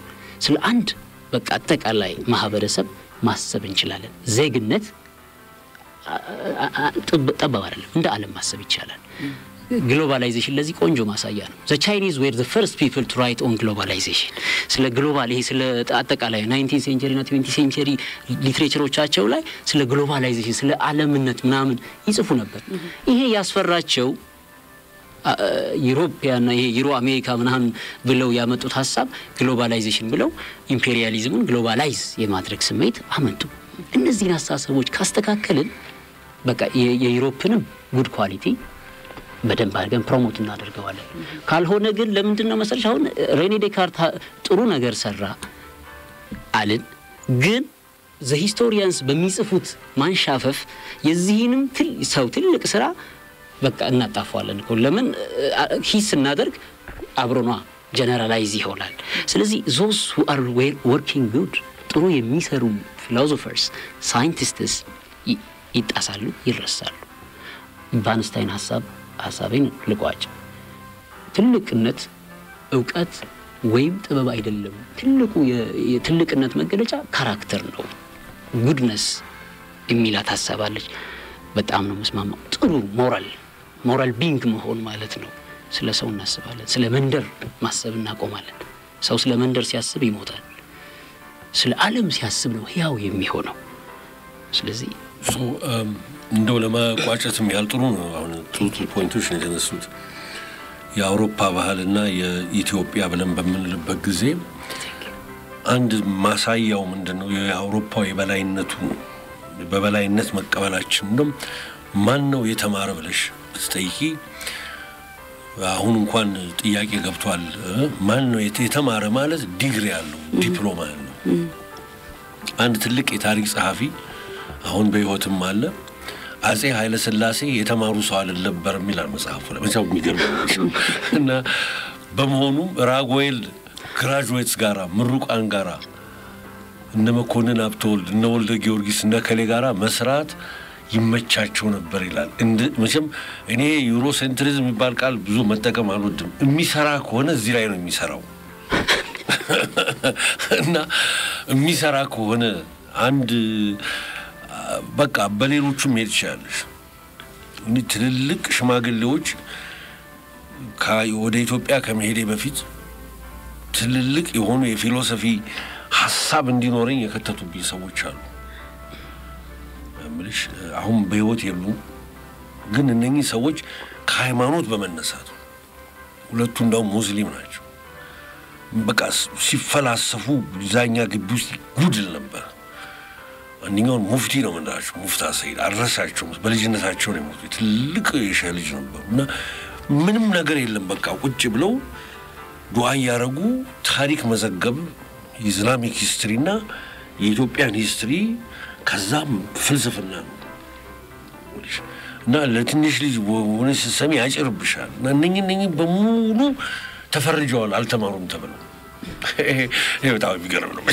Speaker 3: ስለ አንድ በቃ አጠቃላይ ማህበረሰብ ማሰብ እንችላለን ዜግነት ጠባብ አይደለም እንደ ዓለም ማሰብ ይቻላል globalization ለዚህ ቆንጆ ማሳያ ነው the Chinese were the first people to write on globalization ስለ ግሎባል ይሄ ስለ አጠቃላይ 19th century እና 20th century ሊትሬቸሮቻቸው ላይ ስለ ግሎባላይዜሽን ስለ ዓለምነት ምናምን ይጽፉ ነበር ይሄ ያስፈራቸው ዩሮፒያና ይሄ ዩሮ አሜሪካ ምናምን ብለው ያመጡት ሐሳብ ግሎባላይዜሽን ብለው ኢምፔሪያሊዝሙን ግሎባላይዝ የማድረግ ስሜት አመጡ እነዚህን ሐሳቦች ካስተካከልን በቃ የዩሮፕንም ጉድ ኳሊቲ በደንብ አድርገን ፕሮሞት እናደርገዋለን። ካልሆነ ግን ለምንድነው መሰለሽ አሁን ሬኔ ዴካርት ጥሩ ነገር ሰራ አልን ግን ዘ ሂስቶሪያንስ በሚጽፉት ማንሻፈፍ የዚህንም ትልቅ ስራ በቃ እናጣፋለን እኮ ለምን ሂስ እናደርግ አብሮና ጀነራላይዝ ይሆናል። ስለዚህ those who are working good ጥሩ የሚሰሩ philosophers scientists ይጣሳሉ ይረሳሉ። በአንስታይን ሐሳቤን ልቋጭ ትልቅነት ዕውቀት ወይም ጥበብ አይደለም። ትልቁ የትልቅነት መገለጫ ካራክተር ነው። ጉድነስ የሚላት ሐሳብ አለች። በጣም ነው መስማማው። ጥሩ ሞራል ቢንግ መሆን ማለት ነው። ስለ ሰው እናስባለን። ስለ መንደር ማሰብ እናቆማለን። ሰው ስለ መንደር ሲያስብ ይሞታል። ስለ ዓለም ሲያስብ ነው ሕያው የሚሆነው። ስለዚህ
Speaker 2: እንደው ለማቋጨትም ያልጥሩ ነው። አሁን ጥሩ ፖይንቶች ነው የተነሱት። የአውሮፓ ባህልና የኢትዮጵያ ብለን በምንልበት ጊዜ አንድ ማሳያው ምንድነው የአውሮፓው በበላይነት መቀበላችን እንደም ማን ነው የተማረ ብለሽ ብትጠይቂ አሁን እንኳን ጥያቄ ገብቷል። ማን ነው የተማረ ማለት ዲግሪ ያለው ዲፕሎማ ያለው አንድ ትልቅ የታሪክ ጸሐፊ አሁን በህይወትም አለ አጼ ኃይለ ሥላሴ የተማሩ ሰው አይደለም ይላል መጽሐፉ ላይ መቼም የሚገርም እና በመሆኑ ራጉኤል ግራጁዌትስ ጋራ ምሩቃን ጋራ እነ መኮንን ሀብተወልድ እነ ወልደ ጊዮርጊስ እነ ከሌ ጋራ መስራት ይመቻቸው ነበር ይላል። መቼም እኔ ዩሮሴንትሪዝም የሚባል ቃል ብዙ መጠቀም አልወድም። የሚሰራ ከሆነ እዚህ ላይ ነው የሚሰራው እና የሚሰራ ከሆነ አንድ በቃ በሌሎቹም ሄድ ይችላል። ትልልቅ ሽማግሌዎች ወደ ኢትዮጵያ ከመሄዴ በፊት ትልልቅ የሆኑ የፊሎሶፊ ሐሳብ እንዲኖረኝ የከተቱብኝ ሰዎች አሉ። ምልሽ አሁን በህይወት የሉም። ግን እነኚህ ሰዎች ከሃይማኖት በመነሳት ሁለቱ እንደው ሙስሊም ናቸው። በቃ ሲፈላሰፉ ዛኛ ግቢ ውስጥ ጉድል ነበር። አንደኛው ሙፍቲ ነው ማለት ሙፍታ ሰይድ አረሳቸው በልጅነታቸው ነው የሞቱት። ትልቅ የሸህ ልጅ ነበሩና ምንም ነገር የለም በቃ ቁጭ ብለው ዱዓ ያረጉ ታሪክ መዘገብ ኢስላሚክ ሂስትሪና የኢትዮጵያን ሂስትሪ ከዛም ፍልስፍና ነው እና ለትንሽ ልጅ ወንስ ሰሚ ያጭርብሻል። እነኚህ በሙሉ ተፈርጀዋል አልተማሩም ተብለው ይሄ በጣም የሚገርም ነው።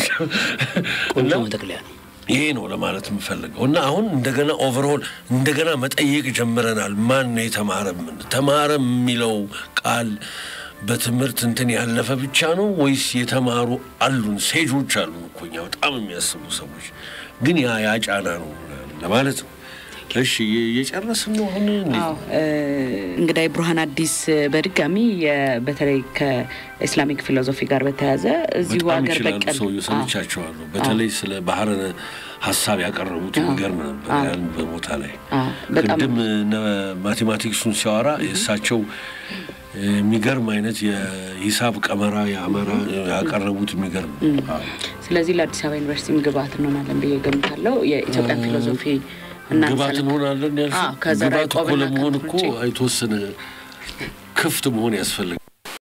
Speaker 3: ቆንጆ መጠቅለያ ነው
Speaker 2: ይሄ ነው ለማለት የምፈልገው። እና አሁን እንደገና ኦቨርኦል እንደገና መጠየቅ ጀምረናል። ማን ነው ተማረ የሚለው ቃል በትምህርት እንትን ያለፈ ብቻ ነው ወይስ የተማሩ አሉን ሴጆች አሉን እኮ እኛ በጣም የሚያስቡ ሰዎች ግን ያ ጫና ነው ለማለት ነው። እሺ የጨረስን ነው አሁን
Speaker 1: እንግዲህ ብርሃን አዲስ በድጋሚ በተለይ ከኢስላሚክ ፊሎሶፊ ጋር በተያያዘ እዚሁ ሀገር በቀል
Speaker 2: ሰው ሰምቻቸዋለሁ። በተለይ ስለ ባህር ሐሳብ ያቀረቡት የሚገርም ነበር። ያን በቦታ ላይ ቅድም ማቴማቲክሱን ሲያወራ የእሳቸው የሚገርም አይነት የሂሳብ ቀመራ ያቀረቡት የሚገርም።
Speaker 1: ስለዚህ ለአዲስ አበባ ዩኒቨርሲቲ ግብአት እንሆናለን ብዬ ገምታለሁ። የኢትዮጵያ ፊሎሶፊ እና
Speaker 2: ግብአት እንሆናለን ያልኩት ግብአት እኮ ለመሆን እኮ አይተወሰነ ክፍት መሆን ያስፈልጋል።